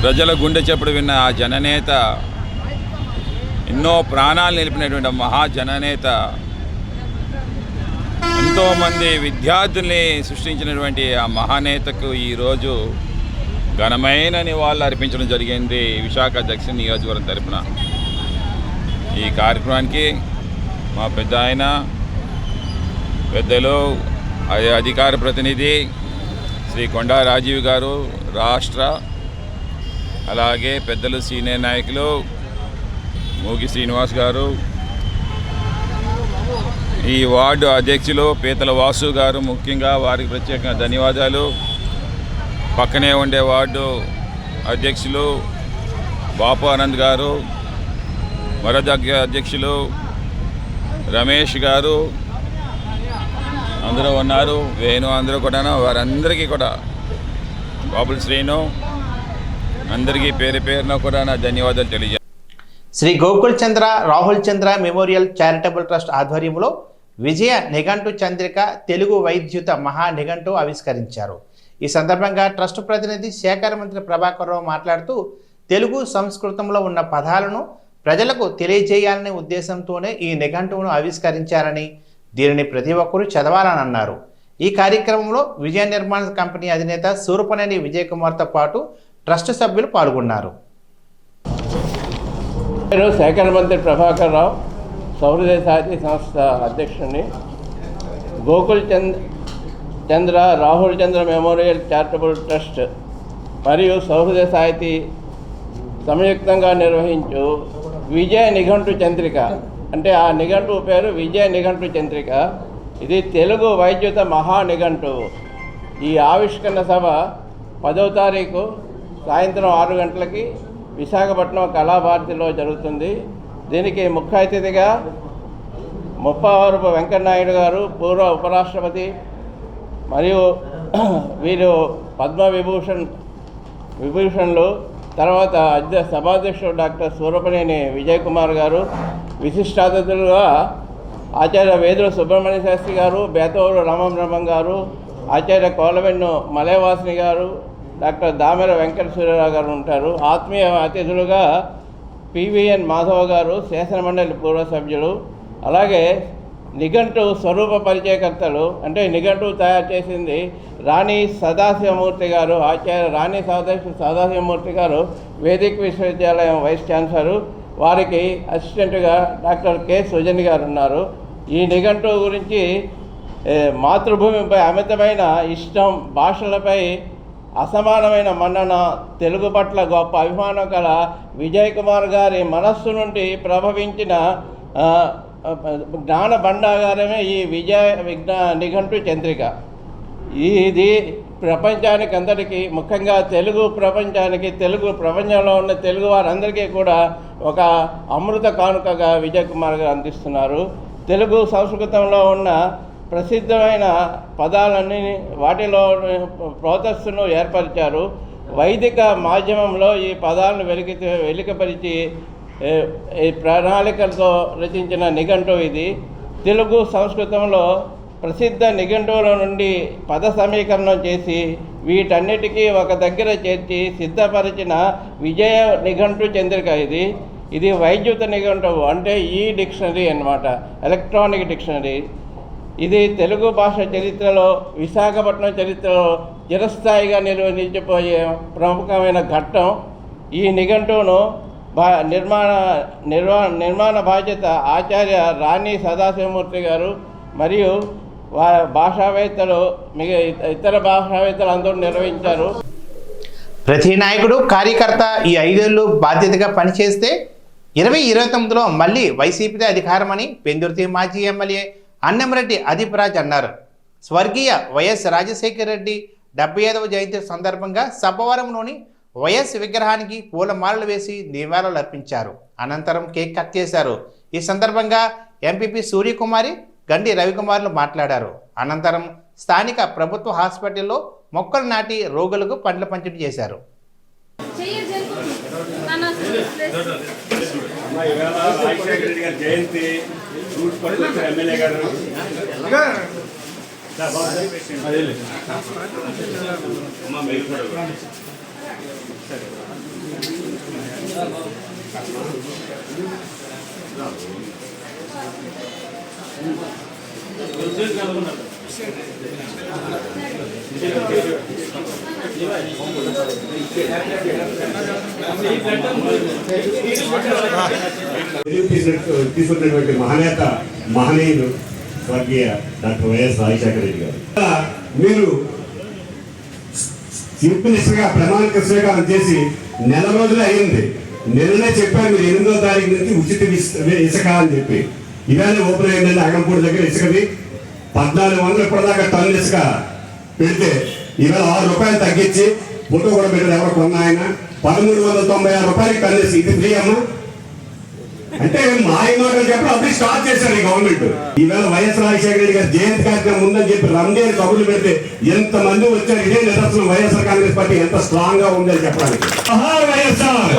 K: ప్రజల గుండె చప్పుడు విన్న ఆ జననేత, ఎన్నో ప్రాణాలు నిలిపినటువంటి మహాజననేత, ఎంతోమంది విద్యార్థుల్ని సృష్టించినటువంటి ఆ మహానేతకు ఈరోజు ఘనమైన నివాళులు అర్పించడం జరిగింది విశాఖ దక్షిణ నియోజకవర్గం తరపున. ఈ కార్యక్రమానికి మా పెద్ద ఆయన, పెద్దలు, అధికార ప్రతినిధి శ్రీ కొండా రాజీవ్ గారు, రాష్ట్ర అలాగే పెద్దలు సీనియర్ నాయకులు మూగి శ్రీనివాస్ గారు, ఈ వార్డు అధ్యక్షులు పీతల వాసు గారు, ముఖ్యంగా వారికి ప్రత్యేకంగా ధన్యవాదాలు. పక్కనే ఉండే వార్డు అధ్యక్షులు బాపు ఆనంద్ గారు, మరొక అధ్యక్షులు రమేష్ గారు అందరూ ఉన్నారు, వేణు అందరూ కూడా, వారందరికీ కూడా బాబుల్ శ్రీను అందరికీ పేరు పేరున కూడా నా ధన్యవాదాలు తెలియజేస్తాను.
A: శ్రీ గోకుల్ చంద్ర రాహుల్ చంద్ర మెమోరియల్ చారిటబుల్ ట్రస్ట్ ఆధ్వర్యంలో విజయ నిఘంటు చంద్రిక తెలుగు వైద్యుత మహా నిఘంటు ఆవిష్కరించారు. ఈ సందర్భంగా ట్రస్ట్ ప్రతినిధి శాఖ మంత్రి ప్రభాకర్ రావు మాట్లాడుతూ తెలుగు సంస్కృతంలో ఉన్న పదాలను ప్రజలకు తెలియజేయాలనే ఉద్దేశంతోనే ఈ నిఘంటువును ఆవిష్కరించారని, దీనిని ప్రతి ఒక్కరూ చదవాలని అన్నారు. ఈ కార్యక్రమంలో విజయ నిర్మాణ కంపెనీ అధినేత సూరపనేని విజయ్ కుమార్తో పాటు ట్రస్ట్ సభ్యులు పాల్గొన్నారు.
L: నేను శాఖ మంత్రి ప్రభాకర్ రావు, సౌహృదయ సాహితీ సంస్థ అధ్యక్షుడిని. గోకుల్ చంద్ర రాహుల్ చంద్ర మెమోరియల్ చారిటబుల్ ట్రస్ట్ మరియు సౌహృదయ సాహితీ సంయుక్తంగా నిర్వహించు విజయ నిఘంటు చంద్రిక, అంటే ఆ నిఘంటు పేరు విజయ నిఘంటు చంద్రిక. ఇది తెలుగు వైద్యుత మహా నిఘంటు. ఈ ఆవిష్కరణ సభ 10వ తారీఖు సాయంత్రం 6 గంటలకి విశాఖపట్నం కళాభారతిలో జరుగుతుంది. దీనికి ముఖ్య అతిథిగా ముప్పవరపు వెంకయ్యనాయుడు గారు, పూర్వ ఉపరాష్ట్రపతి, మరియు వీరు పద్మ విభూషణ్లు, తర్వాత సభాధ్యక్షుడు డాక్టర్ సూరపనేని విజయ్ కుమార్ గారు, విశిష్ట అతిథులుగా ఆచార్య వేదుల సుబ్రహ్మణ్య శాస్త్రి గారు, బేతవూరు రామబ్రహ్మం గారు, ఆచార్య కోలవెన్ను మలయవాసిని గారు, డాక్టర్ దామెర వెంకట సూర్యరావు గారు ఉంటారు. ఆత్మీయ అతిథులుగా పివిఎన్ మాధవ గారు శాసనమండలి పూర్వ సభ్యులు, అలాగే నిఘంటు స్వరూప పరిచయకర్తలు అంటే నిఘంటు తయారు చేసింది రాణి సదాశివమూర్తి గారు, ఆచార్య రాణి సదాశివమూర్తి గారు వేదిక విశ్వవిద్యాలయం వైస్ ఛాన్సలరు. వారికి అసిస్టెంట్గా డాక్టర్ కె సుజన్ గారు ఉన్నారు. ఈ నిఘంటు గురించి మాతృభూమిపై అమితమైన ఇష్టం, భాషలపై అసమానమైన మన్నన, తెలుగు పట్ల గొప్ప అభిమానం గల విజయ్ కుమార్ గారి మనస్సు నుండి ప్రభవించిన జ్ఞాన భండాగారమే ఈ నిఘంటు చంద్రిక. ఇది ప్రపంచానికి అందరికీ, ముఖ్యంగా తెలుగు ప్రపంచానికి, తెలుగు ప్రపంచంలో ఉన్న తెలుగు వారందరికీ కూడా ఒక అమృత కానుకగా విజయ్ కుమార్ గారు అందిస్తున్నారు. తెలుగు సంస్కృతంలో ఉన్న ప్రసిద్ధమైన పదాలన్నీ వాటిలో ప్రోతస్సును ఏర్పరిచారు. వైదిక మాధ్యమంలో ఈ పదాలను వెలికిపరిచి ప్రణాళికలతో రచించిన నిఘంటు ఇది. తెలుగు సంస్కృతంలో ప్రసిద్ధ నిఘంటువుల నుండి పద సమీకరణం చేసి వీటన్నిటికీ ఒక దగ్గర చేర్చి సిద్ధపరిచిన విజయ నిఘంటు చంద్రిక ఇది వైద్యుత నిఘంటువు అంటే ఈ డిక్షనరీ అన్నమాట, ఎలక్ట్రానిక్ డిక్షనరీ. ఇది తెలుగు భాష చరిత్రలో, విశాఖపట్నం చరిత్రలో చిరస్థాయిగా నిలిచిపోయే ప్రముఖమైన ఘట్టం. ఈ నిఘంటువును నిర్మాణ బాధ్యత ఆచార్య రాణి సదాశివమూర్తి గారు మరియు భాషావేత్తలు, ఇతర భాషావేత్తలు అందరూ నిర్వహించారు.
A: ప్రతి నాయకుడు, కార్యకర్త ఈ 5 ఏళ్ళు బాధ్యతగా పనిచేస్తే 2029లో మళ్ళీ వైసీపీదే అధికారమని పెందుర్తి మాజీ ఎమ్మెల్యే అన్నెంరెడ్డి అదీప్రాజ్ అన్నారు. స్వర్గీయ వైఎస్ రాజశేఖర రెడ్డి 75వ జయంతి సందర్భంగా సబ్బవరంలోని వైఎస్ విగ్రహానికి పూలమాలలు వేసి నివాళులు అర్పించారు. అనంతరం కేక్ కట్ చేశారు. ఈ సందర్భంగా ఎంపీపీ సూర్యకుమారి, గండి రవికుమార్లు మాట్లాడారు. అనంతరం స్థానిక ప్రభుత్వ హాస్పిటల్లో మొక్కలు నాటి రోగులకు పండ్ల పంపిణీ చేశారు.
M: తీసుకున్నటువంటి మహనేత, మహనీయులు స్వర్గీయ డాక్టర్ వైఎస్ రాజశేఖర రెడ్డి గారు. మీరు చీఫ్ మినిస్టర్గా ప్రణాళిక స్వీకారం చేసి నెల రోజులే అయింది. నిన్ననే చెప్పారు మీరు 8వ తారీఖు నుంచి ఉచిత ఇసుక అని చెప్పి. ఇవాళ ఓపెన్ అయిందండి అగంపూడి దగ్గర ఇసుకది 1400 ఇప్పటిదాకా టన్ను ఇసుక పెడితే ఇవాళ 6 రూపాయలు తగ్గించి ఫోటో కూడా పెట్టారు ఎవరు కొన్న ఆయన 1396 రూపాయలకి టన్ను ఇసుక. ఇది ఫ్రీ అమ్మా అంటే మాయ మాటలు చెప్పడం అప్పుడు స్టార్ట్ చేశారు ఈ గవర్నమెంట్. ఈవేళ వైఎస్ రాజశేఖర రెడ్డి గారి జయంతి కార్యక్రమం ఉందని చెప్పి రంజాన్ కబుర్లు పెడితే ఎంతమంది వచ్చారు. ఇదే నిదర్శనం వైఎస్ఆర్ కాంగ్రెస్ పార్టీ ఎంత స్ట్రాంగ్ గా ఉందని చెప్పడానికి. జోహార్ వైఎస్ఆర్,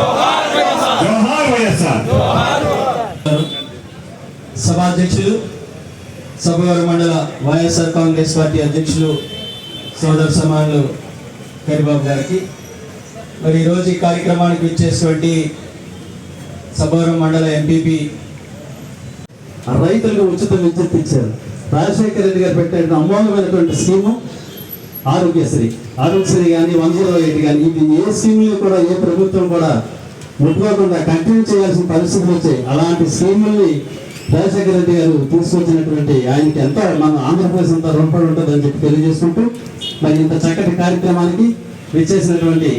M: జోహార్ వైఎస్ఆర్.
N: సభాధ్యక్షులు, సభవరం మండల వైఎస్ఆర్ కాంగ్రెస్ పార్టీ అధ్యక్షులు సోదర సమానులు కరిబాబు గారికి, మరి ఈరోజు ఈ కార్యక్రమానికి ఇచ్చేటువంటి సభవరం మండల ఎంపీపీ రైతులకు ఉచిత విద్యుత్ ఇచ్చారు. రాజశేఖర రెడ్డి గారు పెట్టే అమోఘమైనటువంటి స్కీము ఆరోగ్యశ్రీ కానీ 108 కానీ ఇది ఏ స్కీములు కూడా ఏ ప్రభుత్వం కూడా ముట్టుకోకుండా కంటిన్యూ చేయాల్సిన పరిస్థితులు వచ్చాయి. అలాంటి స్కీముల్ని రాజశేఖర రెడ్డి గారు తీసుకొచ్చినటువంటి ఆయనకి ఎంత మన ఆంధ్రప్రదేశ్ అంతా రుణపడి ఉంటుందని చెప్పి తెలియజేసుకుంటూ, మరి ఇంత చక్కటి కార్యక్రమానికి విచ్చేసినటువంటి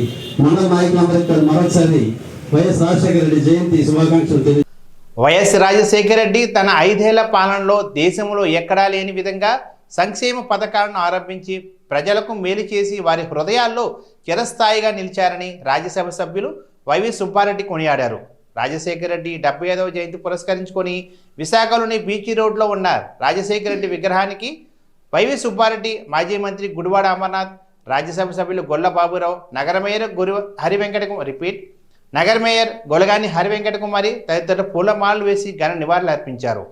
N: మండల నాయకులందరికీ మరొకసారి వైఎస్ రాజశేఖర రెడ్డి జయంతి శుభాకాంక్షలు తెలియ.
A: వైఎస్ రాజశేఖర రెడ్డి తన 5 ఏళ్ల పాలనలో దేశంలో ఎక్కడా లేని విధంగా సంక్షేమ పథకాలను ఆరంభించి ప్రజలకు మేలు చేసి వారి హృదయాల్లో చిరస్థాయిగా నిలిచారని రాజ్యసభ సభ్యులు వైవి సుబ్బారెడ్డి కొనియాడారు. రాజశేఖర రెడ్డి 75వ జయంతి పురస్కరించుకొని విశాఖలోని బీచ్ రోడ్లో ఉన్న రాజశేఖర రెడ్డి విగ్రహానికి వైవి సుబ్బారెడ్డి, మాజీ మంత్రి గుడివాడ అమర్నాథ్, రాజ్యసభ సభ్యులు గొల్ల బాబురావు, నగర మేయర్ గొలగాని హరివెంకటకుమారి తదితరులు పూలమాలలు వేసి ఘన నివాళులు అర్పించారు.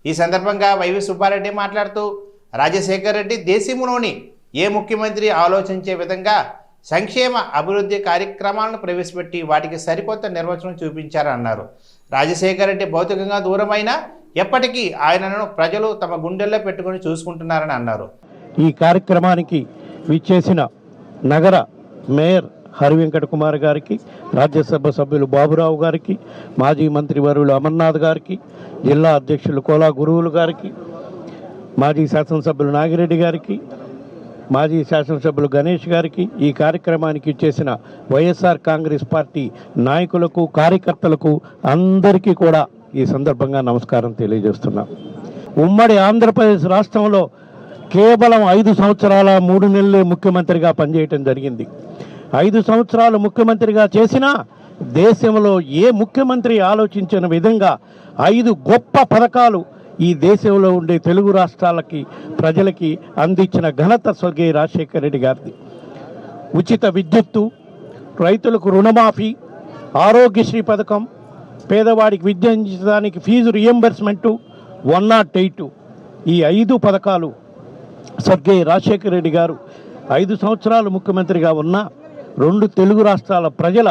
A: ఈ సందర్భంగా వైవి సుబ్బారెడ్డి మాట్లాడుతూ రాజశేఖర రెడ్డి దేశంలోని ఏ ముఖ్యమంత్రి ఆలోచించే విధంగా సంక్షేమ అభివృద్ధి కార్యక్రమాలను ప్రవేశపెట్టి వాటికి సరికొత్త నిర్వచనం చూపించారన్నారు. రాజశేఖర రెడ్డి భౌతికంగా దూరమైన ఎప్పటికీ ఆయనను ప్రజలు తమ గుండెల్లో పెట్టుకొని చూసుకుంటున్నారని అన్నారు.
O: ఈ కార్యక్రమానికి విచ్చేసిన నగర మేయర్ హరివెంకట కుమార్ గారికి, రాజ్యసభ సభ్యులు బాబురావు గారికి, మాజీ మంత్రివర్యులు అమర్నాథ్ గారికి, జిల్లా అధ్యక్షులు కోలా గురువులు గారికి, మాజీ శాసనసభ్యులు నాగిరెడ్డి గారికి, మాజీ శాసనసభ్యులు గణేష్ గారికి, ఈ కార్యక్రమానికి ఇచ్చేసిన వైఎస్ఆర్ కాంగ్రెస్ పార్టీ నాయకులకు, కార్యకర్తలకు అందరికీ కూడా ఈ సందర్భంగా నమస్కారం తెలియజేస్తున్నాం. ఉమ్మడి ఆంధ్రప్రదేశ్ రాష్ట్రంలో కేవలం 5 సంవత్సరాల 3 నెలలే ముఖ్యమంత్రిగా పనిచేయటం జరిగింది. 5 సంవత్సరాలు ముఖ్యమంత్రిగా చేసినా దేశంలో ఏ ముఖ్యమంత్రి ఆలోచించిన విధంగా 5 గొప్ప పథకాలు ఈ దేశంలో ఉండే తెలుగు రాష్ట్రాలకి ప్రజలకి అందించిన ఘనత స్వర్గీయ రాజశేఖర రెడ్డి గారిది. ఉచిత విద్యుత్తు, రైతులకు రుణమాఫీ, ఆరోగ్యశ్రీ పథకం, పేదవాడికి విద్య అందించడానికి ఫీజు రియంబర్స్మెంటు, 108 ఈ 5 పథకాలు స్వర్గీయ రాజశేఖర రెడ్డి గారు 5 సంవత్సరాలు ముఖ్యమంత్రిగా ఉన్న 2 తెలుగు రాష్ట్రాల ప్రజల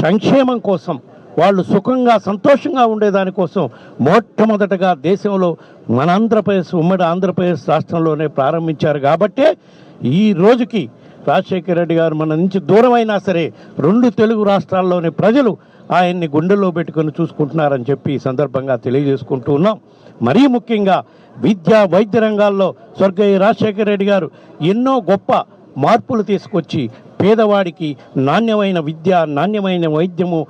O: సంక్షేమం కోసం, వాళ్ళు సుఖంగా సంతోషంగా ఉండేదానికోసం మొట్టమొదటగా దేశంలో మన ఆంధ్రప్రదేశ్, ఉమ్మడి ఆంధ్రప్రదేశ్ రాష్ట్రంలోనే ప్రారంభించారు. కాబట్టే ఈ రోజుకి రాజశేఖర రెడ్డి గారు మన నుంచి దూరమైనా సరే 2 తెలుగు రాష్ట్రాల్లోని ప్రజలు ఆయన్ని గుండెల్లో పెట్టుకొని చూసుకుంటున్నారని చెప్పి ఈ సందర్భంగా తెలియజేసుకుంటూ ఉన్నాం. మరీ ముఖ్యంగా విద్య, వైద్య రంగాల్లో స్వర్గీయ రాజశేఖర రెడ్డి గారు ఎన్నో గొప్ప మార్పులు తీసుకొచ్చి పేదవాడికి నాణ్యమైన విద్య, నాణ్యమైన వైద్యము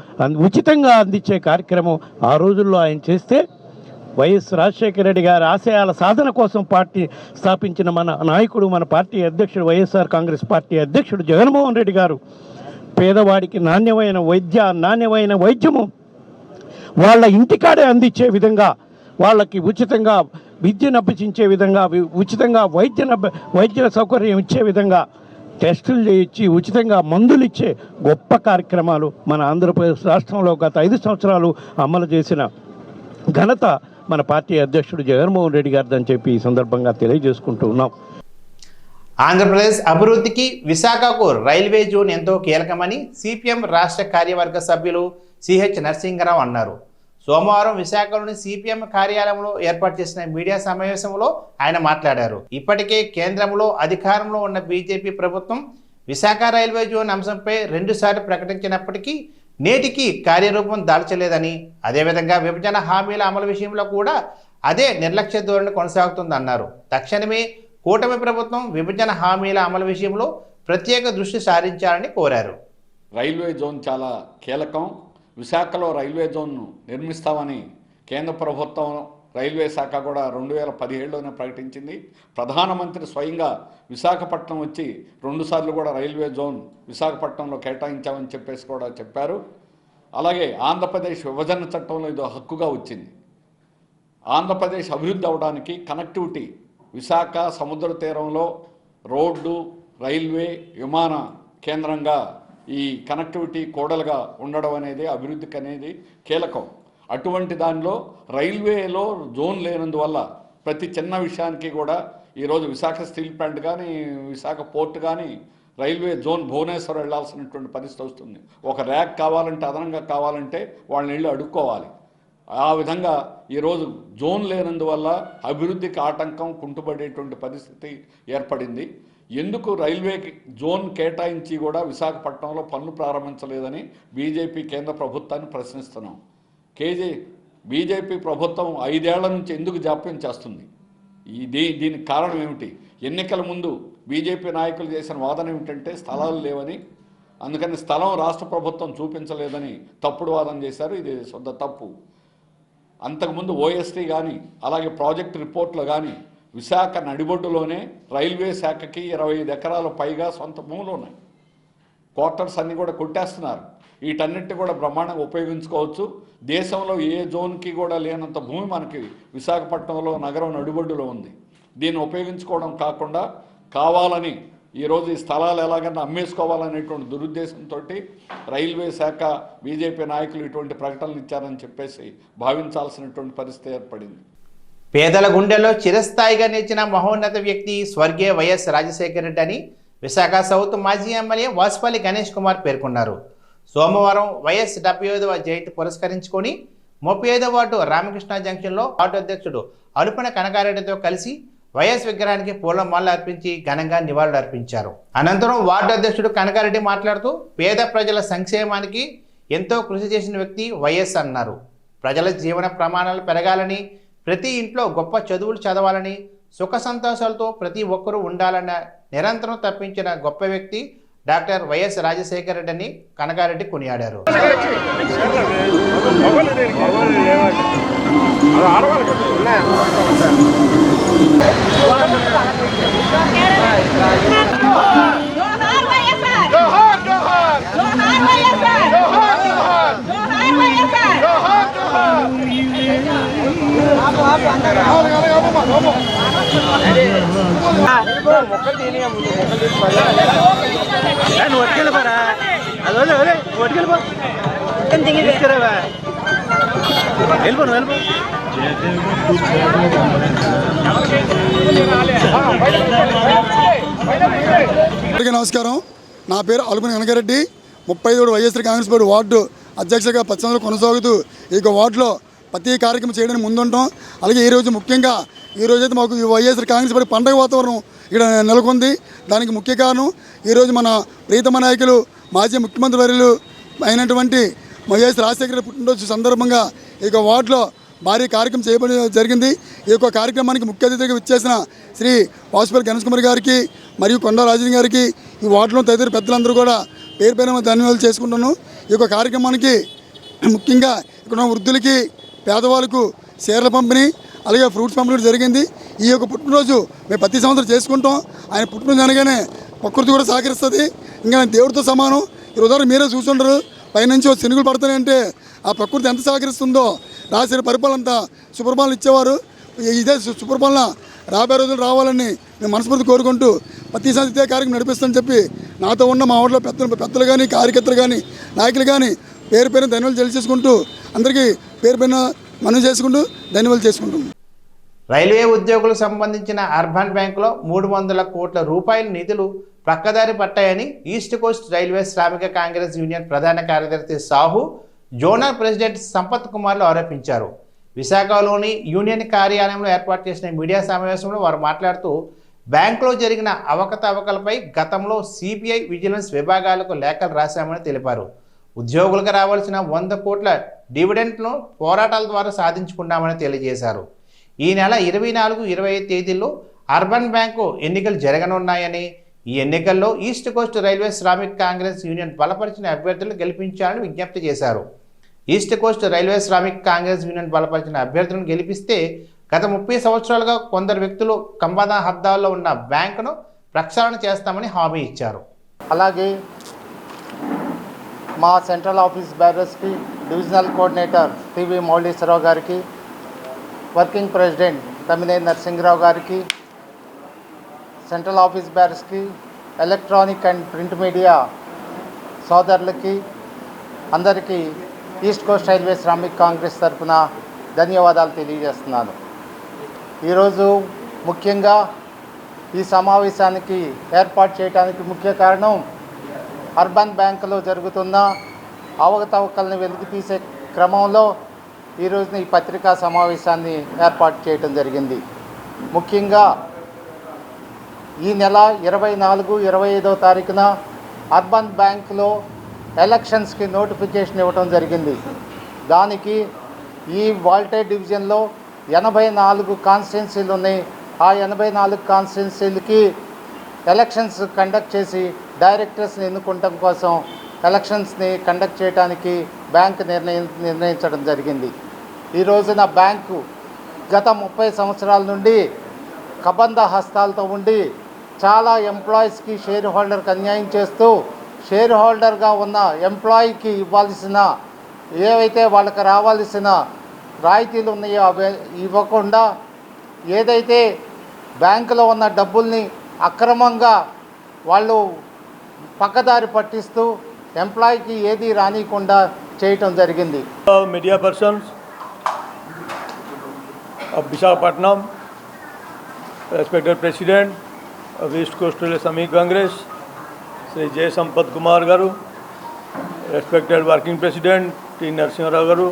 O: ఉచితంగా అందించే కార్యక్రమం ఆ రోజుల్లో ఆయన చేస్తే, వైఎస్ రాజశేఖర రెడ్డి గారి ఆశయాల సాధన కోసం పార్టీ స్థాపించిన మన నాయకుడు, మన పార్టీ అధ్యక్షుడు, వైఎస్ఆర్ కాంగ్రెస్ పార్టీ అధ్యక్షుడు జగన్మోహన్ రెడ్డి గారు పేదవాడికి నాణ్యమైన వైద్యము వాళ్ళ ఇంటికాడే అందించే విధంగా, వాళ్ళకి ఉచితంగా విద్యను అభ్యసించే విధంగా, ఉచితంగా వైద్య సౌకర్యం ఇచ్చే విధంగా, టెస్టులు చేయించి ఉచితంగా మందులు ఇచ్చే గొప్ప కార్యక్రమాలు మన ఆంధ్రప్రదేశ్ రాష్ట్రంలో గత 5 సంవత్సరాలు అమలు చేసిన ఘనత మన పార్టీ అధ్యక్షుడు జగన్మోహన్ రెడ్డి గారిదని చెప్పి ఈ సందర్భంగా తెలియజేసుకుంటూ ఉన్నాం.
A: ఆంధ్రప్రదేశ్ అభివృద్ధికి విశాఖకు రైల్వే జోన్ ఎంతో కీలకమని సిపిఎం రాష్ట్ర కార్యవర్గ సభ్యులు సిహెచ్ నరసింహరావు అన్నారు. సోమవారం విశాఖలోని సిపిఎం కార్యాలయంలో ఏర్పాటు చేసిన మీడియా సమావేశంలో ఆయన మాట్లాడారు. ఇప్పటికే కేంద్రంలో అధికారంలో ఉన్న బీజేపీ ప్రభుత్వం విశాఖ రైల్వే జోన్ అంశంపై 2 సార్లు ప్రకటించినప్పటికీ నేటికి కార్యరూపం దాల్చలేదని, అదేవిధంగా విభజన హామీల అమలు విషయంలో కూడా అదే నిర్లక్ష్య ధోరణి కొనసాగుతుందన్నారు. తక్షణమే కూటమి ప్రభుత్వం విభజన హామీల అమలు విషయంలో ప్రత్యేక దృష్టి సారించాలని కోరారు.
P: రైల్వే జోన్ చాలా కీలకం. విశాఖలో రైల్వే జోన్ను నిర్మిస్తామని కేంద్ర ప్రభుత్వం, రైల్వే శాఖ కూడా 2017లోనే ప్రకటించింది. ప్రధానమంత్రి స్వయంగా విశాఖపట్నం వచ్చి 2 సార్లు కూడా రైల్వే జోన్ విశాఖపట్నంలో కేటాయించామని చెప్పేసి కూడా చెప్పారు. అలాగే ఆంధ్రప్రదేశ్ విభజన చట్టంలో ఇది హక్కుగా వచ్చింది. ఆంధ్రప్రదేశ్ అభివృద్ధి అవడానికి కనెక్టివిటీ, విశాఖ సముద్ర తీరంలో రోడ్డు, రైల్వే, విమాన కేంద్రంగా ఈ కనెక్టివిటీ కోడలుగా ఉండడం అనేది అభివృద్ధికి అనేది కీలకం. అటువంటి దానిలో రైల్వేలో జోన్ లేనందువల్ల ప్రతి చిన్న విషయానికి కూడా ఈరోజు విశాఖ స్టీల్ ప్లాంట్ కానీ, విశాఖ పోర్ట్ కానీ రైల్వే జోన్ భువనేశ్వరం వెళ్లాల్సినటువంటి పరిస్థితి వస్తుంది. ఒక ర్యాక్ కావాలంటే, అదనంగా కావాలంటే వాళ్ళని వెళ్ళి అడుక్కోవాలి. ఆ విధంగా ఈరోజు జోన్ లేనందువల్ల అభివృద్ధికి ఆటంకం, కుంటుపడేటువంటి పరిస్థితి ఏర్పడింది. ఎందుకు రైల్వేకి జోన్ కేటాయించి కూడా విశాఖపట్నంలో పనులు ప్రారంభించలేదని బీజేపీ కేంద్ర ప్రభుత్వాన్ని ప్రశ్నిస్తున్నాం. బీజేపీ ప్రభుత్వం 5 ఏళ్ల నుంచి ఎందుకు జాప్యం చేస్తుంది? దీనికి కారణం ఏమిటి? ఎన్నికల ముందు బీజేపీ నాయకులు చేసిన వాదన ఏమిటంటే స్థలాలు లేవని, అందుకని స్థలం రాష్ట్ర ప్రభుత్వం చూపించలేదని తప్పుడు వాదన చేశారు. ఇది శుద్ధ తప్పు. అంతకుముందు ఓఎస్టీ కానీ, అలాగే ప్రాజెక్ట్ రిపోర్ట్లో కానీ విశాఖ నడిబొడ్డులోనే రైల్వే శాఖకి 25 ఎకరాల పైగా సొంత భూములు ఉన్నాయి. క్వార్టర్స్ అన్నీ కూడా కొట్టేస్తున్నారు. వీటన్నిటి కూడా బ్రహ్మాండంగా ఉపయోగించుకోవచ్చు. దేశంలో ఏ జోన్కి కూడా లేనంత భూమి మనకి విశాఖపట్నంలో నగరం నడిబొడ్డులో ఉంది. దీన్ని ఉపయోగించుకోవడం కాకుండా కావాలని ఈరోజు ఈ స్థలాలు ఎలాగైనా అమ్మేసుకోవాలనేటువంటి దురుద్దేశంతో రైల్వే శాఖ, బీజేపీ నాయకులు ఇటువంటి ప్రకటనలు ఇచ్చారని చెప్పేసి భావించాల్సినటువంటి పరిస్థితి ఏర్పడింది.
A: పేదల గుండెల్లో చిరస్థాయిగా నిలిచిన మహోన్నత వ్యక్తి స్వర్గీయ వైఎస్ రాజశేఖర రెడ్డి అని విశాఖ సౌత్ మాజీ ఎమ్మెల్యే వాసుపల్లి గణేష్ కుమార్ పేర్కొన్నారు. సోమవారం వైఎస్ 75వ జయంతి పురస్కరించుకొని 35వ వార్డు రామకృష్ణ జంక్షన్లో వార్డు అధ్యక్షుడు అలుపన కనకారెడ్డితో కలిసి వైఎస్ విగ్రహానికి పూలమాలలు అర్పించి ఘనంగా నివాళులు అర్పించారు. అనంతరం వార్డు అధ్యక్షుడు కనకారెడ్డి మాట్లాడుతూ పేద ప్రజల సంక్షేమానికి ఎంతో కృషి చేసిన వ్యక్తి వైఎస్ అన్నారు. ప్రజల జీవన ప్రమాణాలు పెరగాలని, ప్రతి ఇంట్లో గొప్ప చదువులు చదవాలని, సుఖ సంతోషాలతో ప్రతి ఒక్కరూ ఉండాలన్న నిరంతరం తప్పించిన గొప్ప వ్యక్తి డాక్టర్ వైఎస్ రాజశేఖర రెడ్డి అని కనకారెడ్డి కొనియాడారు.
Q: నమస్కారం. నా పేరు అలుపన కనకారెడ్డి. 37 వైఎస్ఆర్ కాంగ్రెస్ పార్టీ వార్డు అధ్యక్షుడిగా 10 సంవత్సరాలు కొనసాగుతూ ఈ వార్డులో ప్రతి కార్యక్రమం చేయడానికి ముందుంటాం. అలాగే ఈరోజు ముఖ్యంగా ఈరోజైతే మాకు ఈ వైఎస్ఆర్ కాంగ్రెస్ పార్టీ పండుగ వాతావరణం ఇక్కడ నెలకొంది. దానికి ముఖ్య కారణం ఈరోజు మన ప్రీతమ నాయకులు మాజీ ముఖ్యమంత్రి వర్యులు అయినటువంటి వైఎస్ రాజశేఖర పుట్టినరోజు సందర్భంగా ఈ వార్డులో భారీ కార్యక్రమం చేయబడి జరిగింది. ఈ యొక్క కార్యక్రమానికి ముఖ్య అతిథిగా విచ్చేసిన శ్రీ వాసుపల్లి గణేష్ కుమార్ గారికి మరియు కొండా రాజన్ గారికి, ఈ వార్డులో తదితర పెద్దలందరూ కూడా పేరు పేరు ధన్యవాదాలు చేసుకుంటున్నాను. ఈ యొక్క కార్యక్రమానికి ముఖ్యంగా ఇక్కడ ఉన్న వృద్ధులకి, పేదవాళ్ళకు చీరల పంపిణీ, అలాగే ఫ్రూట్స్ పంపిణీ జరిగింది. ఈ యొక్క పుట్టినరోజు మేము ప్రతి సంవత్సరం చేసుకుంటాం. ఆయన పుట్టినరోజు అనగానే ప్రకృతి కూడా సహకరిస్తుంది. ఇంకా దేవుడితో సమానం. ఈ ఉదాహరణ మీరే చూస్తుంటారు, పైనుంచి శనుగులు పడుతున్నాయంటే ఆ ప్రకృతి ఎంత సహకరిస్తుందో. రాసిన పరిపాలన అంతా సుపరిపాలన ఇచ్చేవారు. ఇదే సుపరిపాలన రాబోయే రోజులు రావాలని నేను మనస్ఫూర్తి కోరుకుంటూ ప్రతిసారి ఇదే కార్యక్రమం నడిపిస్తానని చెప్పి నాతో ఉన్న మా ఊళ్ళో పెద్దలు కానీ, కార్యకర్తలు కానీ, నాయకులు కానీ పేరు పేరున ధన్యవాదాలు తెలియజేసుకుంటూ అందరికీ పేరు పేరున మనవి చేసుకుంటూ ధన్యవాదాలు చేసుకుంటాం.
A: రైల్వే ఉద్యోగులకు సంబంధించిన అర్బన్ బ్యాంకులో 300 కోట్ల రూపాయల నిధులు ప్రక్కదారి పట్టాయని ఈస్ట్ కోస్ట్ రైల్వే శ్రామిక కాంగ్రెస్ యూనియన్ ప్రధాన కార్యదర్శి సాహు, జోనల్ ప్రెసిడెంట్ సంపత్ కుమార్లు ఆరోపించారు. విశాఖలోని యూనియన్ కార్యాలయంలో ఏర్పాటు చేసిన మీడియా సమావేశంలో వారు మాట్లాడుతూ బ్యాంకులో జరిగిన అవకతవకలపై గతంలో సిబిఐ, విజిలెన్స్ విభాగాలకు లేఖలు రాశామని తెలిపారు. ఉద్యోగులకు రావాల్సిన 100 కోట్ల డివిడెంట్ను పోరాటాల ద్వారా సాధించుకున్నామని తెలియజేశారు. ఈ నెల 24, 25 తేదీల్లో అర్బన్ బ్యాంకు ఎన్నికలు జరగనున్నాయని, ఈ ఎన్నికల్లో east coast railway Shramik Congress union బలపరిచిన అభ్యర్థులను గెలిపించాలని విజ్ఞప్తి చేశారు. East coast railway Shramik Congress union బలపరిచిన అభ్యర్థులను గెలిపిస్తే గత 30 సంవత్సరాలుగా కొందరు వ్యక్తులు కంబాదా హద్దాల్లో ఉన్న బ్యాంకును ప్రక్షాళన చేస్తామని హామీ ఇచ్చారు.
R: అలాగే మా సెంట్రల్ ఆఫీస్ బ్యారర్స్కి, డివిజనల్ కోఆర్డినేటర్ టీవీ మౌళీశ్వరరావు గారికి, వర్కింగ్ ప్రెసిడెంట్ తమ్మినేని నరసింహరావు గారికి, సెంట్రల్ ఆఫీస్ బ్యారర్స్కి, ఎలక్ట్రానిక్ అండ్ ప్రింట్ మీడియా సోదరులకి అందరికీ east coast railway Shramik Congress తరఫున ధన్యవాదాలు తెలియజేస్తున్నాను. ఈరోజు ముఖ్యంగా ఈ సమావేశానికి ఏర్పాటు చేయడానికి ముఖ్య కారణం అర్బన్ బ్యాంకులో జరుగుతున్న అవకతవకలను వెలికితీసే క్రమంలో ఈరోజున ఈ పత్రికా సమావేశాన్ని ఏర్పాటు చేయడం జరిగింది. ముఖ్యంగా ఈ నెల 24, 25వ తారీఖున అర్బన్ బ్యాంకులో ఎలక్షన్స్కి నోటిఫికేషన్ ఇవ్వడం జరిగింది. దానికి ఈ వాల్టేర్ డివిజన్లో 84 కాన్స్టిట్యున్సీలు ఉన్నాయి. ఆ 84 కాన్స్టిట్యున్సీలకి ఎలక్షన్స్ కండక్ట్ చేసి డైరెక్టర్స్ని ఎన్నుకోవడం కోసం ఎలక్షన్స్ని కండక్ట్ చేయడానికి బ్యాంక్ నిర్ణయించడం జరిగింది. ఈ రోజున బ్యాంకు గత 30 సంవత్సరాల నుండి కబంధ హస్తాలతో ఉండి చాలా ఎంప్లాయీస్కి, షేర్ హోల్డర్కి అన్యాయం చేస్తూ షేర్ హోల్డర్గా ఉన్న ఎంప్లాయీకి ఇవ్వాల్సిన ఏవైతే వాళ్ళకి రావాల్సిన రాయితీలు ఉన్నాయో అవి ఇవ్వకుండా ఏదైతే బ్యాంకులో ఉన్న డబ్బుల్ని అక్రమంగా వాళ్ళు పక్కదారి పట్టిస్తూ ఎంప్లాయీకి ఏది రానియకుండా చేయటం జరిగింది.
S: Media persons of Visakhapatnam, respected President of East Coast Railway Sramik Congress, Shri Jaya Sampath Kumar గారు, respected working president T Narasimharao గారు,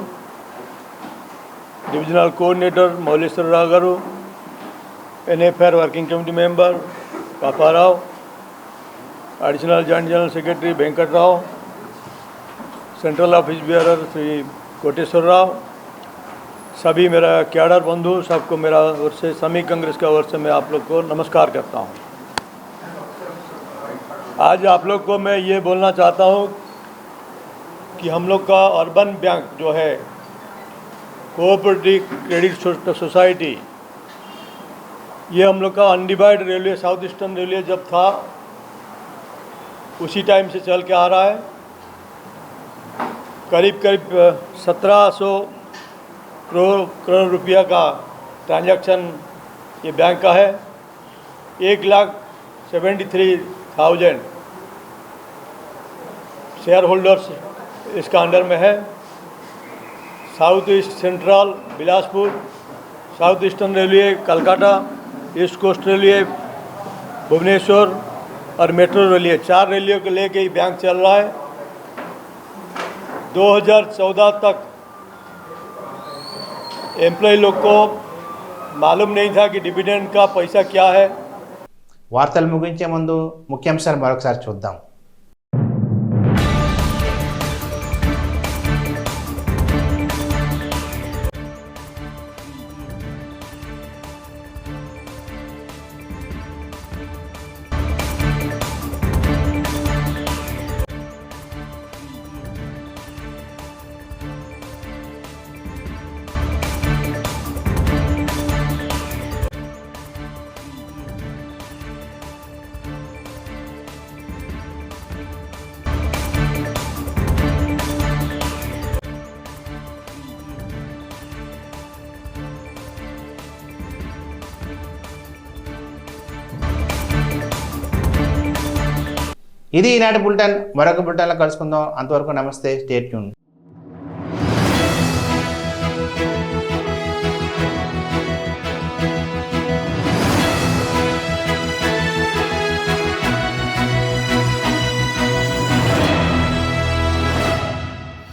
S: డివిజనల్ కోఆర్డినేటర్ మౌలేశ్వరరావు గారు, NFR working committee member Paparao, additional joint general secretary Venkatrao, central office bearer Shri Koteshwar Rao, सभी मेरा कैडर बंधु, सबको मेरा ओर से श्रमिक कांग्रेस का ओर से मैं आप लोग को नमस्कार करता हूं। आज आप लोग को मैं ये बोलना चाहता हूं कि हम लोग का अर्बन बैंक जो है कोऑपरेटिव क्रेडिट सोसाइटी, ये हम लोग का undivided railway south eastern railway जब था उसी टाइम से चल के आ रहा है। करीब 1700 करोड़ रुपया का ट्रांजैक्शन ये बैंक का है। 1,73,000 शेयर होल्डर्स इसका अंडर में है। South east central Bilaspur, south eastern railway Calcutta, east coast railway Bhubaneswar और मेट्रो रेलवे, 4 रेलवे को लेके ही बैंक चल रहा है। 2014 तक एम्प्लॉय लोग को मालूम नहीं था कि डिविडेंड का पैसा क्या है।
A: వార్తలు ముగించే ముందు ముఖ్యాంశాలు మరొకసారి చూద్దాం. ఇది ఈనాటి బులెటిన్. మరొక బులెటిన్లో కలుసుకుందాం. అంతవరకు నమస్తే. Stay tune.